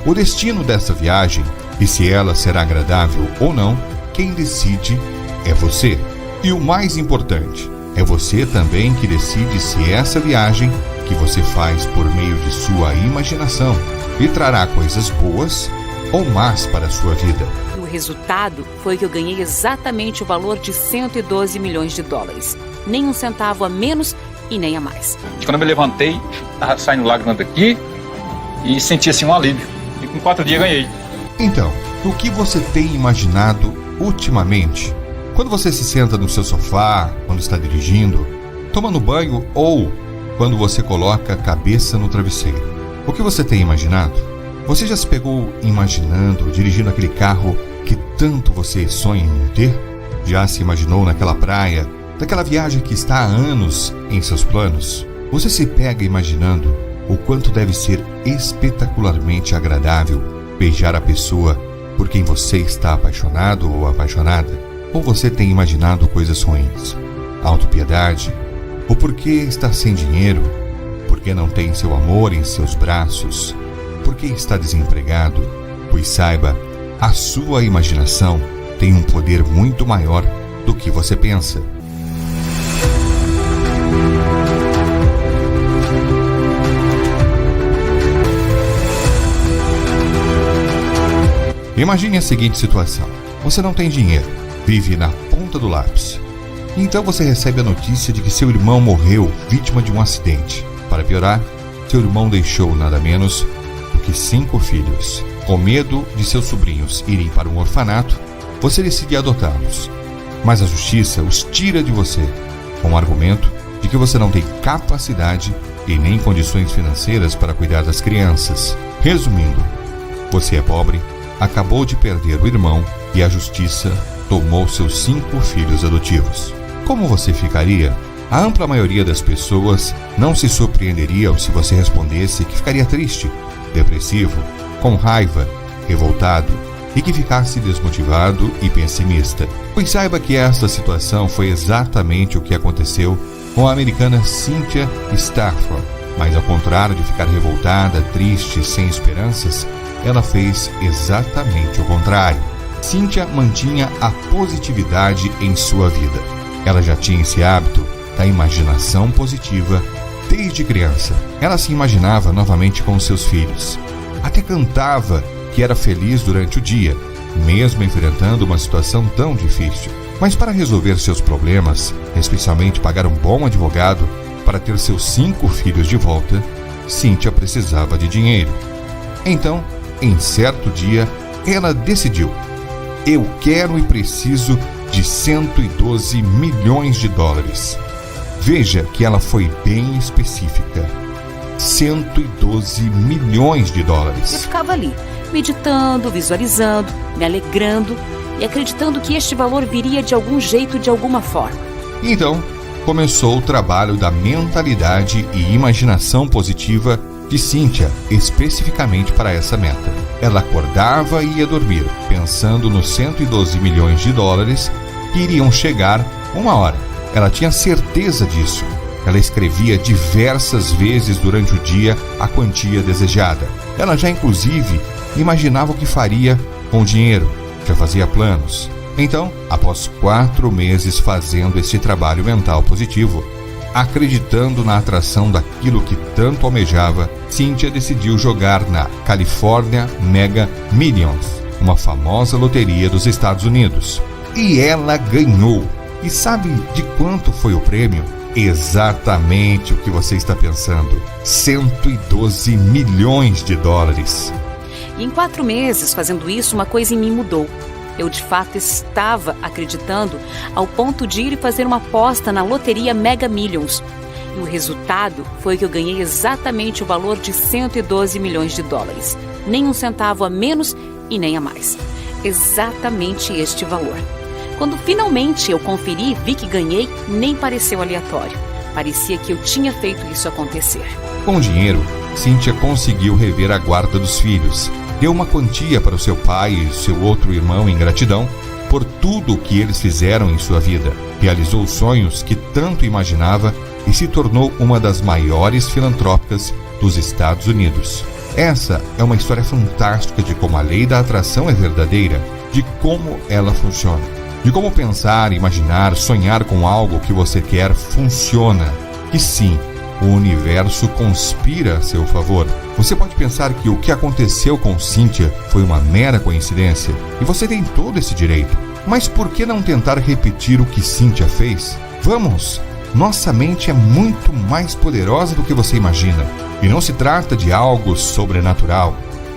O destino dessa viagem, e se ela será agradável ou não, quem decide é você. E o mais importante, é você também que decide se essa viagem que você faz por meio de sua imaginação lhe trará coisas boas ou más para a sua vida. O resultado foi que eu ganhei exatamente o valor de 112 milhões de dólares. Nem um centavo a menos e nem a mais. Quando eu me levantei, estava saindo lágrimas daqui e senti assim um alívio. E com 4 dias ganhei. Então, o que você tem imaginado ultimamente? Quando você se senta no seu sofá, quando está dirigindo, tomando banho ou quando você coloca a cabeça no travesseiro. O que você tem imaginado? Você já se pegou imaginando, dirigindo aquele carro que tanto você sonha em ter? Já se imaginou naquela praia, daquela viagem que está há anos em seus planos? Você se pega imaginando o quanto deve ser espetacularmente agradável beijar a pessoa por quem você está apaixonado ou apaixonada? Ou você tem imaginado coisas ruins? Autopiedade? O porquê está sem dinheiro? Porque não tem seu amor em seus braços? Porque está desempregado? Pois saiba, a sua imaginação tem um poder muito maior do que você pensa. Imagine a seguinte situação. Você não tem dinheiro, vive na ponta do lápis. Então você recebe a notícia de que seu irmão morreu vítima de um acidente. Para piorar, seu irmão deixou nada menos do que 5 filhos. Com medo de seus sobrinhos irem para um orfanato, você decide adotá-los. Mas a justiça os tira de você, com o argumento de que você não tem capacidade e nem condições financeiras para cuidar das crianças. Resumindo, você é pobre, acabou de perder o irmão e a justiça tomou seus 5 filhos adotivos. Como você ficaria? A ampla maioria das pessoas não se surpreenderiam se você respondesse que ficaria triste, depressivo, com raiva, revoltado e que ficasse desmotivado e pessimista. Pois saiba que esta situação foi exatamente o que aconteceu com a americana Cynthia Stafford. Mas ao contrário de ficar revoltada, triste, sem esperanças, ela fez exatamente o contrário. Cynthia mantinha a positividade em sua vida. Ela já tinha esse hábito da imaginação positiva desde criança. Ela se imaginava novamente com seus filhos. Até cantava que era feliz durante o dia, mesmo enfrentando uma situação tão difícil. Mas para resolver seus problemas, especialmente pagar um bom advogado para ter seus 5 filhos de volta, Cynthia precisava de dinheiro. Então, em certo dia, ela decidiu: eu quero e preciso de 112 milhões de dólares. Veja que ela foi bem específica. 112 milhões de dólares. Eu ficava ali, meditando, visualizando, me alegrando e acreditando que este valor viria de algum jeito, de alguma forma. Então, começou o trabalho da mentalidade e imaginação positiva de Cynthia, especificamente para essa meta. Ela acordava e ia dormir, pensando nos 112 milhões de dólares que iriam chegar uma hora. Ela tinha certeza disso. Ela escrevia diversas vezes durante o dia a quantia desejada. Ela já inclusive imaginava o que faria com o dinheiro, já fazia planos. Então, após 4 meses fazendo esse trabalho mental positivo, acreditando na atração daquilo que tanto almejava, Cynthia decidiu jogar na California Mega Millions, uma famosa loteria dos Estados Unidos. E ela ganhou. E sabe de quanto foi o prêmio? Exatamente o que você está pensando: 112 milhões de dólares. E em 4 meses fazendo isso, uma coisa em mim mudou. Eu de fato estava acreditando ao ponto de ir fazer uma aposta na loteria Mega Millions. E o resultado foi que eu ganhei exatamente o valor de 112 milhões de dólares. Nem um centavo a menos e nem a mais. Exatamente este valor. Quando finalmente eu conferi e vi que ganhei, nem pareceu aleatório. Parecia que eu tinha feito isso acontecer. Com o dinheiro, Cíntia conseguiu rever a guarda dos filhos, deu uma quantia para o seu pai e seu outro irmão em gratidão por tudo o que eles fizeram em sua vida, realizou sonhos que tanto imaginava e se tornou uma das maiores filantrópicas dos Estados Unidos. Essa é uma história fantástica de como a lei da atração é verdadeira, de como ela funciona, de como pensar, imaginar, sonhar com algo que você quer funciona, que sim, o universo conspira a seu favor. Você pode pensar que o que aconteceu com Cíntia foi uma mera coincidência, e você tem todo esse direito. Mas por que não tentar repetir o que Cíntia fez? Vamos! Nossa mente é muito mais poderosa do que você imagina. E não se trata de algo sobrenatural.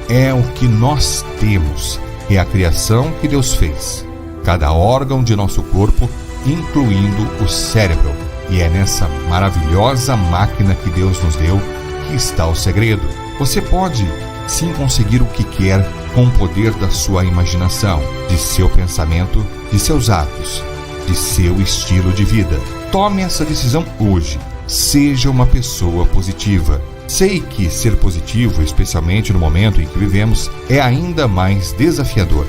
É o que nós temos. É a criação que Deus fez. Cada órgão de nosso corpo, incluindo o cérebro. E é nessa maravilhosa máquina que Deus nos deu que está o segredo. Você pode sim conseguir o que quer com o poder da sua imaginação, de seu pensamento, de seus atos, de seu estilo de vida. Tome essa decisão hoje. Seja uma pessoa positiva. Sei que ser positivo, especialmente no momento em que vivemos, é ainda mais desafiador.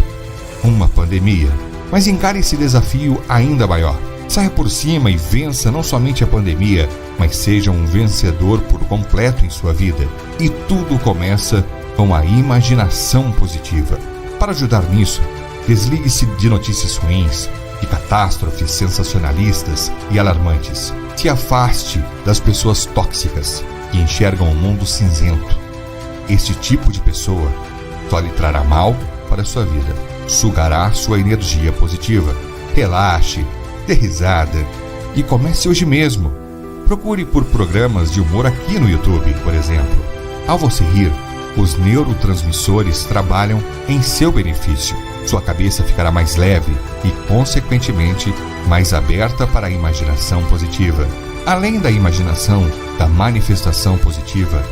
Uma pandemia. Mas encare esse desafio ainda maior. Saia por cima e vença não somente a pandemia, mas seja um vencedor por completo em sua vida. E tudo começa com a imaginação positiva. Para ajudar nisso, desligue-se de notícias ruins, de catástrofes sensacionalistas e alarmantes. Se afaste das pessoas tóxicas que enxergam o mundo cinzento. Este tipo de pessoa só lhe trará mal para a sua vida. Sugará sua energia positiva. Relaxe, dê risada e comece hoje mesmo. Procure por programas de humor aqui no YouTube, por exemplo. Ao você rir, os neurotransmissores trabalham em seu benefício. Sua cabeça ficará mais leve e, consequentemente, mais aberta para a imaginação positiva. Além da imaginação, da manifestação positiva,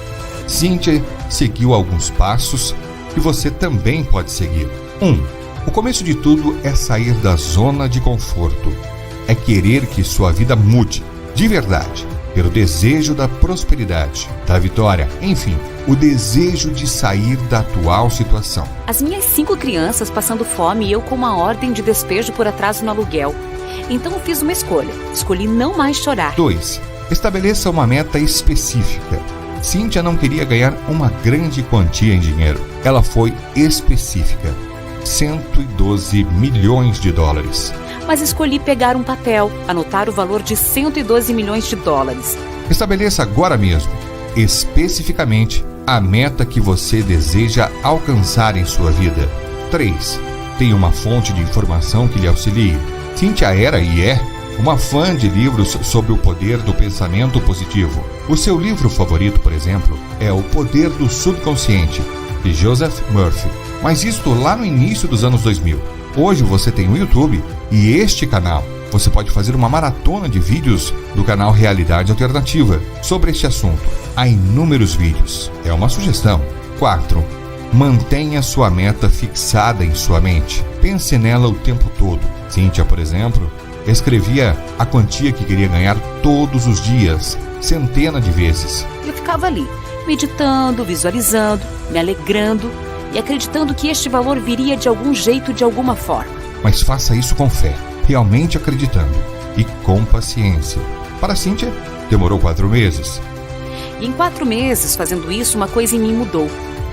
Cíntia seguiu alguns passos que você também pode seguir. 1. O começo de tudo é sair da zona de conforto. É querer que sua vida mude, de verdade, pelo desejo da prosperidade, da vitória, enfim, o desejo de sair da atual situação. As minhas 5 crianças passando fome e eu com uma ordem de despejo por atraso no aluguel. Então eu fiz uma escolha. Escolhi não mais chorar. 2. Estabeleça uma meta específica. Cíntia não queria ganhar uma grande quantia em dinheiro. Ela foi específica. 112 milhões de dólares. Mas escolhi pegar um papel, anotar o valor de 112 milhões de dólares. Estabeleça agora mesmo, especificamente, a meta que você deseja alcançar em sua vida. 3. Tenha uma fonte de informação que lhe auxilie. Cíntia era e é uma fã de livros sobre o poder do pensamento positivo. O seu livro favorito, por exemplo, é O Poder do Subconsciente, de Joseph Murphy. Mas isto lá no início dos anos 2000. Hoje você tem o YouTube e este canal. Você pode fazer uma maratona de vídeos do canal Realidade Alternativa sobre este assunto. Há inúmeros vídeos. É uma sugestão. 4. Mantenha sua meta fixada em sua mente. Pense nela o tempo todo. Cíntia, por exemplo, escrevia a quantia que queria ganhar todos os dias, centenas de vezes. Eu ficava ali, meditando, visualizando, me alegrando e acreditando que este valor viria de algum jeito, de alguma forma. Mas faça isso com fé, realmente acreditando e com paciência. Para Cíntia, demorou 4 meses. E em 4 meses, fazendo isso, uma coisa em mim mudou.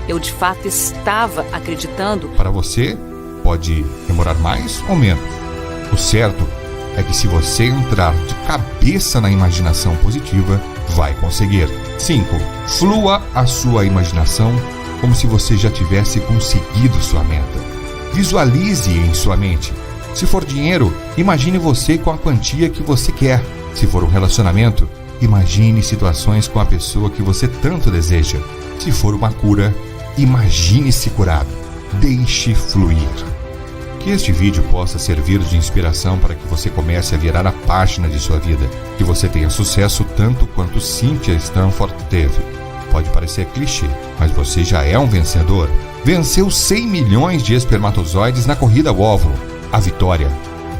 Eu, de fato, estava acreditando. Para você, pode demorar mais ou menos. O certo é que se você entrar de cabeça na imaginação positiva, vai conseguir. 5. Flua a sua imaginação como se você já tivesse conseguido sua meta. Visualize em sua mente. Se for dinheiro, imagine você com a quantia que você quer. Se for um relacionamento, imagine situações com a pessoa que você tanto deseja. Se for uma cura, imagine-se curado. Deixe fluir. Que este vídeo possa servir de inspiração para que você comece a virar a página de sua vida. Que você tenha sucesso tanto quanto Cynthia Stanford teve. Pode parecer clichê, mas você já é um vencedor. Venceu 100 milhões de espermatozoides na corrida ao óvulo. A vitória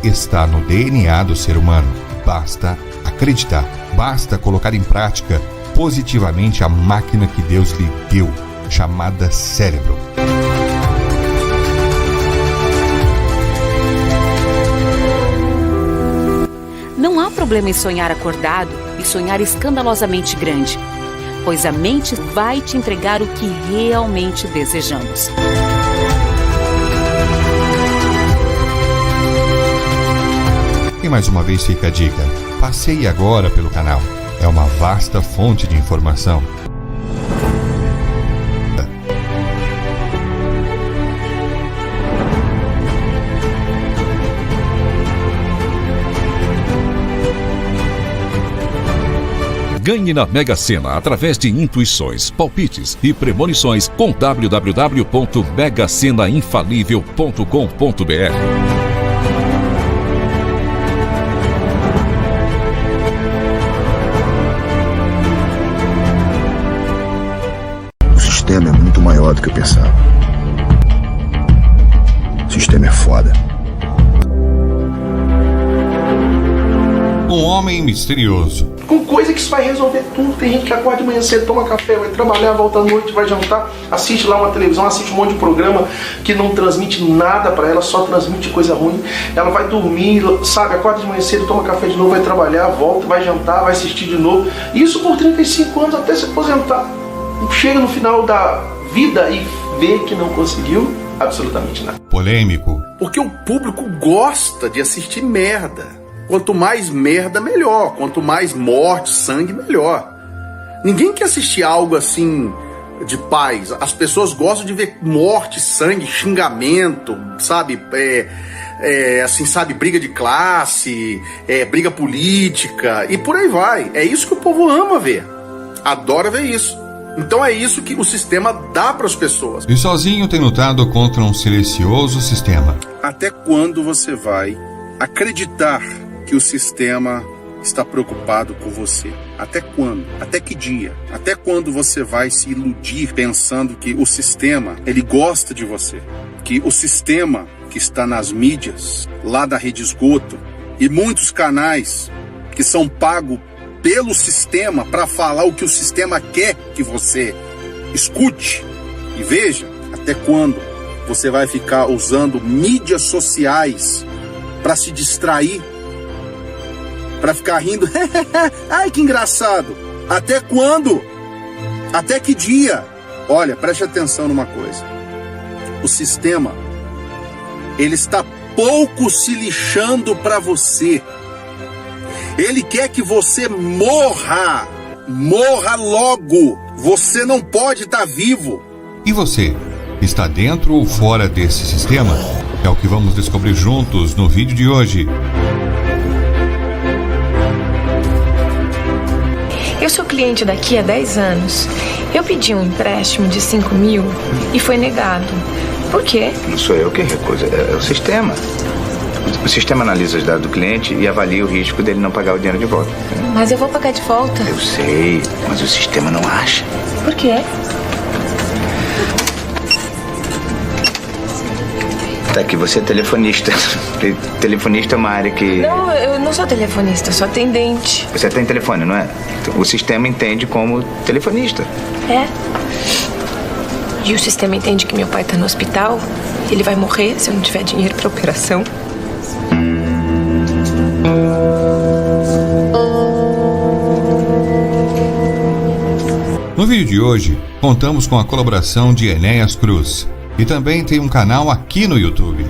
está no DNA do ser humano. Basta acreditar, basta colocar em prática positivamente a máquina que Deus lhe deu, chamada cérebro. Não há problema em sonhar acordado e sonhar escandalosamente grande, pois a mente vai te entregar o que realmente desejamos. E mais uma vez fica a dica: passeie agora pelo canal. É uma vasta fonte de informação. Ganhe na Mega Sena através de intuições, palpites e premonições com www.megacenainfalível.com.br. O sistema é muito maior do que eu pensava. O sistema é foda. Um homem misterioso. Com coisa que isso vai resolver tudo. Tem gente que acorda de manhã cedo, toma café, vai trabalhar, volta à noite, vai jantar, assiste lá uma televisão, assiste um monte de programa que não transmite nada pra ela, só transmite coisa ruim. Ela vai dormir, sabe, acorda de manhã cedo, toma café de novo, vai trabalhar, volta, vai jantar, vai assistir de novo. Isso por 35 anos até se aposentar. Chega no final da vida e vê que não conseguiu absolutamente nada. Polêmico. Porque o público gosta de assistir merda. Quanto mais merda, melhor. Quanto mais morte, sangue, melhor. Ninguém quer assistir algo assim de paz. As pessoas gostam de ver morte, sangue, xingamento, sabe? Assim, sabe? Briga de classe, briga política e por aí vai. É isso que o povo ama ver. Adora ver isso. Então é isso que o sistema dá para as pessoas. E sozinho tem lutado contra um silencioso sistema. Até quando você vai acreditar que o sistema está preocupado com você? Até quando? Até que dia? Até quando você vai se iludir pensando que o sistema, ele gosta de você? Que o sistema que está nas mídias, lá da Rede Esgoto, e muitos canais que são pagos pelo sistema para falar o que o sistema quer que você escute e veja, até quando você vai ficar usando mídias sociais para se distrair, para ficar rindo? Ai, que engraçado! Até quando? Até que dia? Olha, preste atenção numa coisa. O sistema, ele está pouco se lixando para você. Ele quer que você morra. Morra logo. Você não pode estar vivo. E você? Está dentro ou fora desse sistema? É o que vamos descobrir juntos no vídeo de hoje. Eu sou cliente daqui há 10 anos. Eu pedi um empréstimo de 5 mil e foi negado. Por quê? Não sou eu que recuso, é o sistema. O sistema analisa os dados do cliente e avalia o risco dele não pagar o dinheiro de volta. Mas eu vou pagar de volta. Eu sei, mas o sistema não acha. Por quê? Tá aqui, você é telefonista. Telefonista é uma área que... Não, eu não sou telefonista, sou atendente. Você tem telefone, não é? O sistema entende como telefonista. É? E o sistema entende que meu pai tá no hospital? Ele vai morrer se eu não tiver dinheiro pra operação? No vídeo de hoje, contamos com a colaboração de Enéas Cruz. E também tem um canal aqui no YouTube.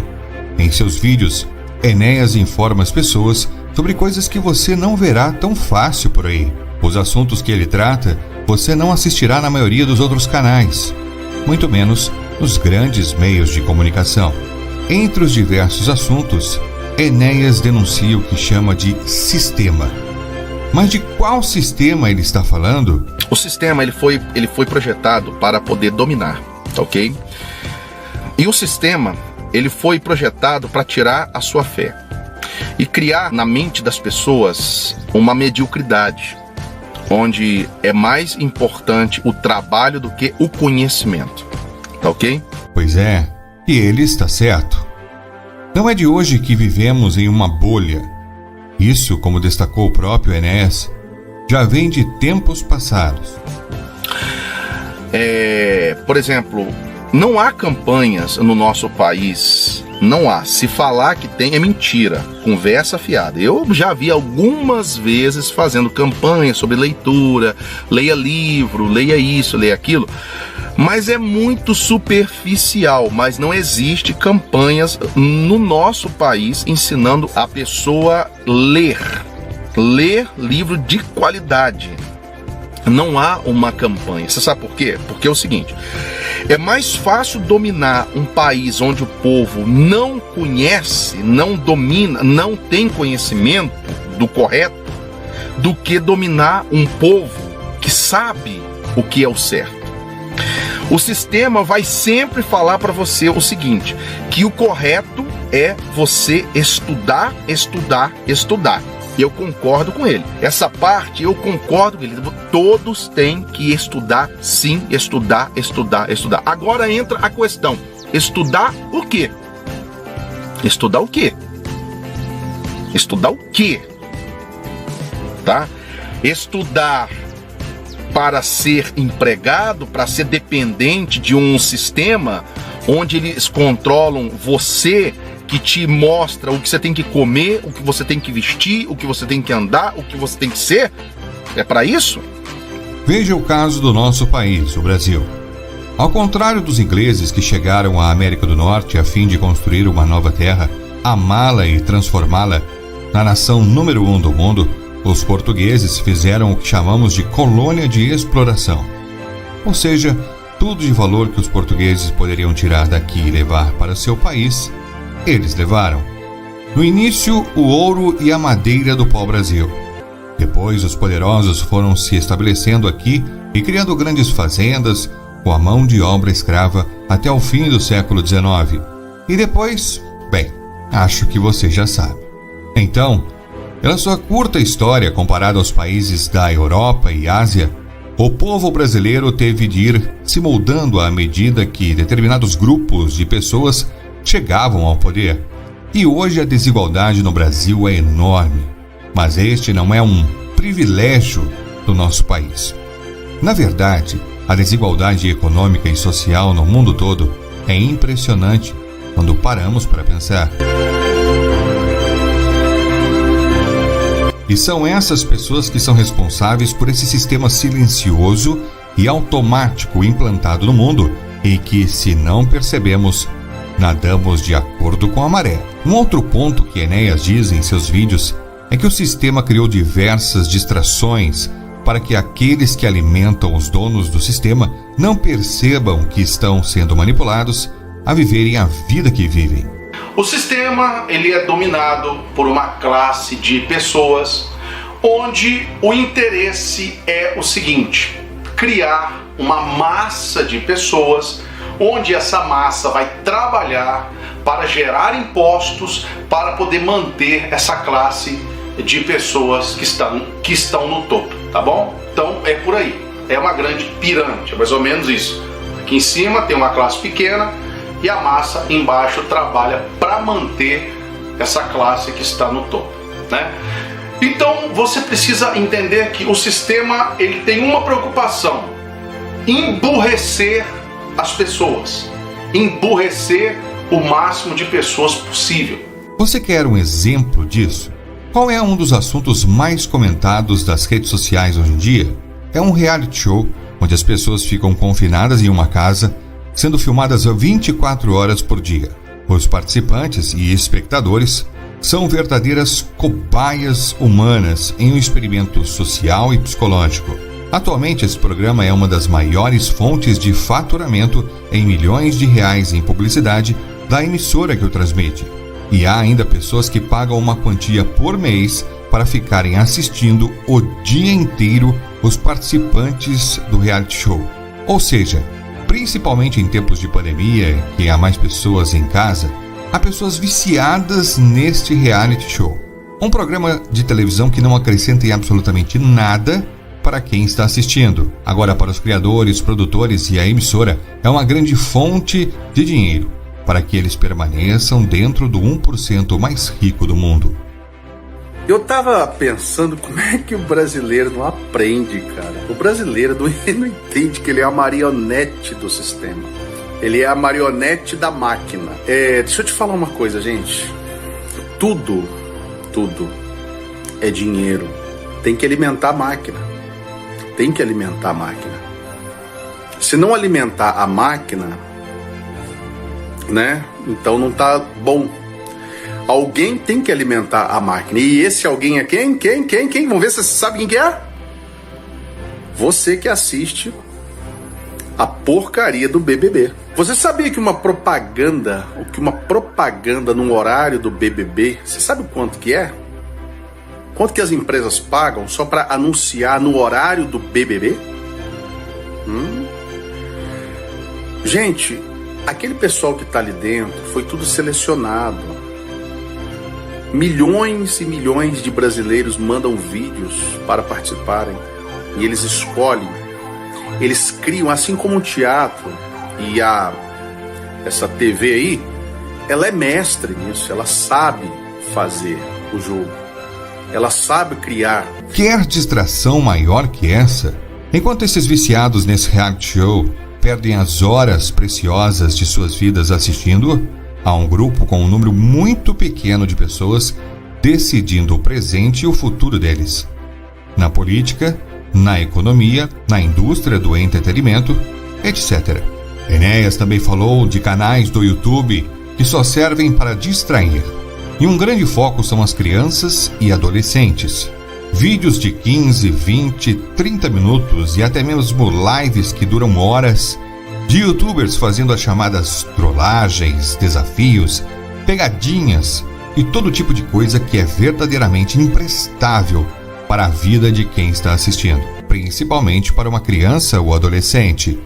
Em seus vídeos, Enéas informa as pessoas sobre coisas que você não verá tão fácil por aí. Os assuntos que ele trata, você não assistirá na maioria dos outros canais, muito menos nos grandes meios de comunicação. Entre os diversos assuntos, Enéas denuncia o que chama de sistema. Mas de qual sistema ele está falando? O sistema ele foi projetado para poder dominar, ok? E o sistema, ele foi projetado para tirar a sua fé e criar na mente das pessoas uma mediocridade, onde é mais importante o trabalho do que o conhecimento, ok? Pois é, e ele está certo. Não é de hoje que vivemos em uma bolha. Isso, como destacou o próprio Enéas, já vem de tempos passados. Por exemplo, não há campanhas no nosso país, não há. Se falar que tem é mentira, conversa fiada. Eu já vi algumas vezes fazendo campanha sobre leitura, leia livro, leia isso, leia aquilo, mas é muito superficial, mas não existe campanhas no nosso país ensinando a pessoa ler livro de qualidade. Não há uma campanha. Você sabe por quê? Porque é o seguinte: é mais fácil dominar um país onde o povo não conhece, não domina, não tem conhecimento do correto, do que dominar um povo que sabe o que é o certo. O sistema vai sempre falar para você o seguinte, que o correto é você estudar, estudar, estudar. Eu concordo com ele. Essa parte eu concordo com ele. Todos têm que estudar, sim, estudar, estudar, estudar. Agora entra a questão: estudar o quê? Estudar o quê? Estudar o quê? Tá? Estudar para ser empregado, para ser dependente de um sistema onde eles controlam você, que te mostra o que você tem que comer, o que você tem que vestir, o que você tem que andar, o que você tem que ser? É para isso? Veja o caso do nosso país, o Brasil. Ao contrário dos ingleses que chegaram à América do Norte a fim de construir uma nova terra, amá-la e transformá-la na nação número 1 do mundo, os portugueses fizeram o que chamamos de colônia de exploração. Ou seja, tudo de valor que os portugueses poderiam tirar daqui e levar para seu país, eles levaram. No início, o ouro e a madeira do pau-brasil. Depois, os poderosos foram se estabelecendo aqui e criando grandes fazendas com a mão de obra escrava até o fim do século XIX. E depois, bem, acho que você já sabe. Então, pela sua curta história comparada aos países da Europa e Ásia, o povo brasileiro teve de ir se moldando à medida que determinados grupos de pessoas chegavam ao poder. E hoje a desigualdade no Brasil é enorme, mas este não é um privilégio do nosso país. Na verdade, a desigualdade econômica e social no mundo todo é impressionante quando paramos para pensar. E são essas pessoas que são responsáveis por esse sistema silencioso e automático implantado no mundo e que, se não percebemos, nadamos de acordo com a maré. Um outro ponto que Enéas diz em seus vídeos é que o sistema criou diversas distrações para que aqueles que alimentam os donos do sistema não percebam que estão sendo manipulados a viverem a vida que vivem. O sistema ele é dominado por uma classe de pessoas onde o interesse é o seguinte: criar uma massa de pessoas onde essa massa vai trabalhar para gerar impostos para poder manter essa classe de pessoas que estão no topo, tá bom? Então é por aí, é uma grande pirâmide, é mais ou menos isso. Aqui em cima tem uma classe pequena e a massa embaixo trabalha para manter essa classe que está no topo, né? Então você precisa entender que o sistema ele tem uma preocupação: emburrecer as pessoas, emburrecer o máximo de pessoas possível. Você quer um exemplo disso? Qual é um dos assuntos mais comentados das redes sociais hoje em dia? É um reality show onde as pessoas ficam confinadas em uma casa, sendo filmadas 24 horas por dia. Os participantes e espectadores são verdadeiras cobaias humanas em um experimento social e psicológico. Atualmente, esse programa é uma das maiores fontes de faturamento em milhões de reais em publicidade da emissora que o transmite. E há ainda pessoas que pagam uma quantia por mês para ficarem assistindo o dia inteiro os participantes do reality show. Ou seja, principalmente em tempos de pandemia, que há mais pessoas em casa, há pessoas viciadas neste reality show. Um programa de televisão que não acrescenta em absolutamente nada para quem está assistindo. Agora, para os criadores, produtores e a emissora, é uma grande fonte de dinheiro para que eles permaneçam dentro do 1% mais rico do mundo. Eu tava pensando como é que o brasileiro não aprende, cara. O brasileiro não entende que ele é a marionete do sistema. Ele é a marionete da máquina. Deixa eu te falar uma coisa, gente. Tudo é dinheiro. Tem que alimentar a máquina. Tem que alimentar a máquina. Se não alimentar a máquina, né? Então não tá bom. Alguém tem que alimentar a máquina. E esse alguém é quem? Quem? Vamos ver se você sabe quem que é? Você que assiste a porcaria do BBB. Você sabia que uma propaganda no horário do BBB, você sabe quanto que é? Quanto que as empresas pagam só para anunciar no horário do BBB? Gente, aquele pessoal que tá ali dentro foi tudo selecionado. Milhões e milhões de brasileiros mandam vídeos para participarem e eles escolhem, eles criam, assim como o teatro e essa TV aí, ela é mestre nisso, ela sabe fazer o jogo, ela sabe criar. Quer distração maior que essa? Enquanto esses viciados nesse reality show perdem as horas preciosas de suas vidas assistindo, há um grupo com um número muito pequeno de pessoas decidindo o presente e o futuro deles. Na política, na economia, na indústria do entretenimento, etc. Enéas também falou de canais do YouTube que só servem para distrair. E um grande foco são as crianças e adolescentes. Vídeos de 15, 20, 30 minutos e até mesmo lives que duram horas, de youtubers fazendo as chamadas trollagens, desafios, pegadinhas e todo tipo de coisa que é verdadeiramente imprestável para a vida de quem está assistindo, principalmente para uma criança ou adolescente.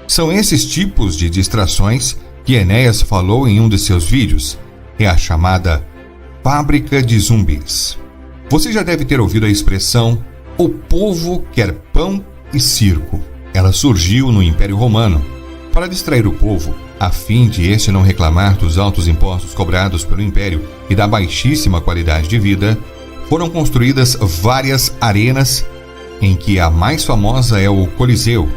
São esses tipos de distrações que Enéas falou em um de seus vídeos. É a chamada fábrica de zumbis. Você já deve ter ouvido a expressão "o povo quer pão e circo". Ela surgiu no Império Romano para distrair o povo, a fim de este não reclamar dos altos impostos cobrados pelo Império e da baixíssima qualidade de vida. Foram construídas várias arenas, em que a mais famosa é o Coliseu,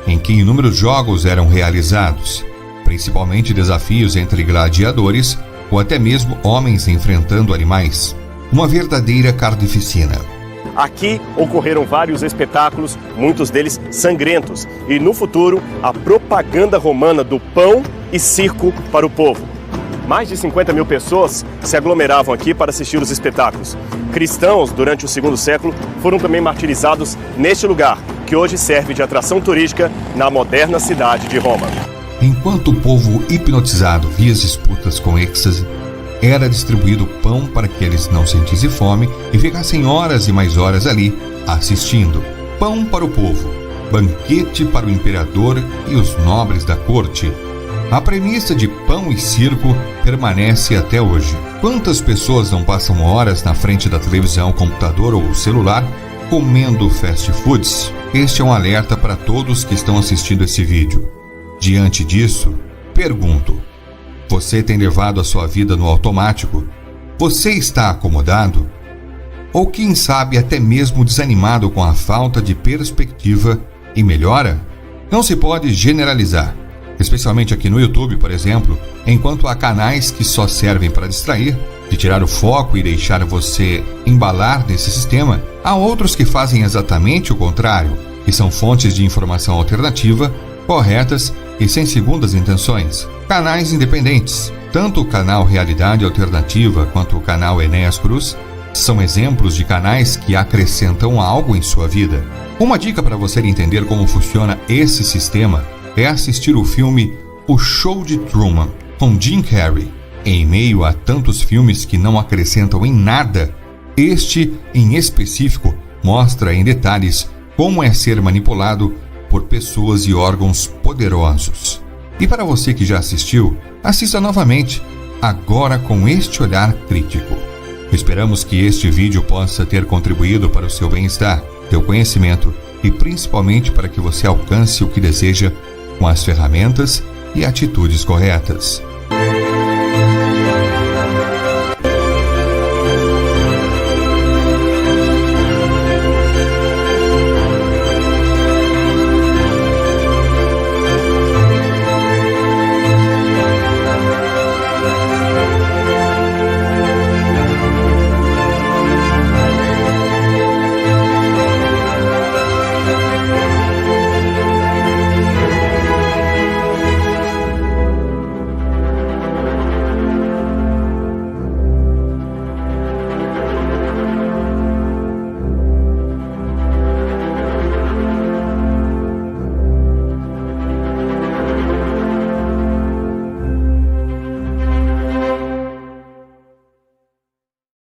em que inúmeros jogos eram realizados, principalmente desafios entre gladiadores ou até mesmo homens enfrentando animais. Uma verdadeira carnificina. Aqui ocorreram vários espetáculos, muitos deles sangrentos, e no futuro a propaganda romana do pão e circo para o povo. Mais de 50 mil pessoas se aglomeravam aqui para assistir os espetáculos. Cristãos, durante o segundo século, foram também martirizados neste lugar, que hoje serve de atração turística na moderna cidade de Roma. Enquanto o povo hipnotizado via as disputas com êxtase, era distribuído pão para que eles não sentissem fome e ficassem horas e mais horas ali assistindo. Pão para o povo, banquete para o imperador e os nobres da corte. A premissa de pão e circo permanece até hoje. Quantas pessoas não passam horas na frente da televisão, computador ou celular comendo fast foods? Este é um alerta para todos que estão assistindo esse vídeo. Diante disso, pergunto: você tem levado a sua vida no automático? Você está acomodado? Ou quem sabe até mesmo desanimado com a falta de perspectiva e melhora? Não se pode generalizar, especialmente aqui no YouTube, por exemplo. Enquanto há canais que só servem para distrair, de tirar o foco e deixar você embalar nesse sistema, há outros que fazem exatamente o contrário, que são fontes de informação alternativa, corretas e sem segundas intenções. Canais independentes, tanto o canal Realidade Alternativa quanto o canal Enéas Cruz, são exemplos de canais que acrescentam algo em sua vida. Uma dica para você entender como funciona esse sistema é assistir o filme O Show de Truman, com Jim Carrey. Em meio a tantos filmes que não acrescentam em nada, este, em específico, mostra em detalhes como é ser manipulado por pessoas e órgãos poderosos. E para você que já assistiu, assista novamente, agora com este olhar crítico. Esperamos que este vídeo possa ter contribuído para o seu bem-estar, teu conhecimento e principalmente para que você alcance o que deseja com as ferramentas e atitudes corretas.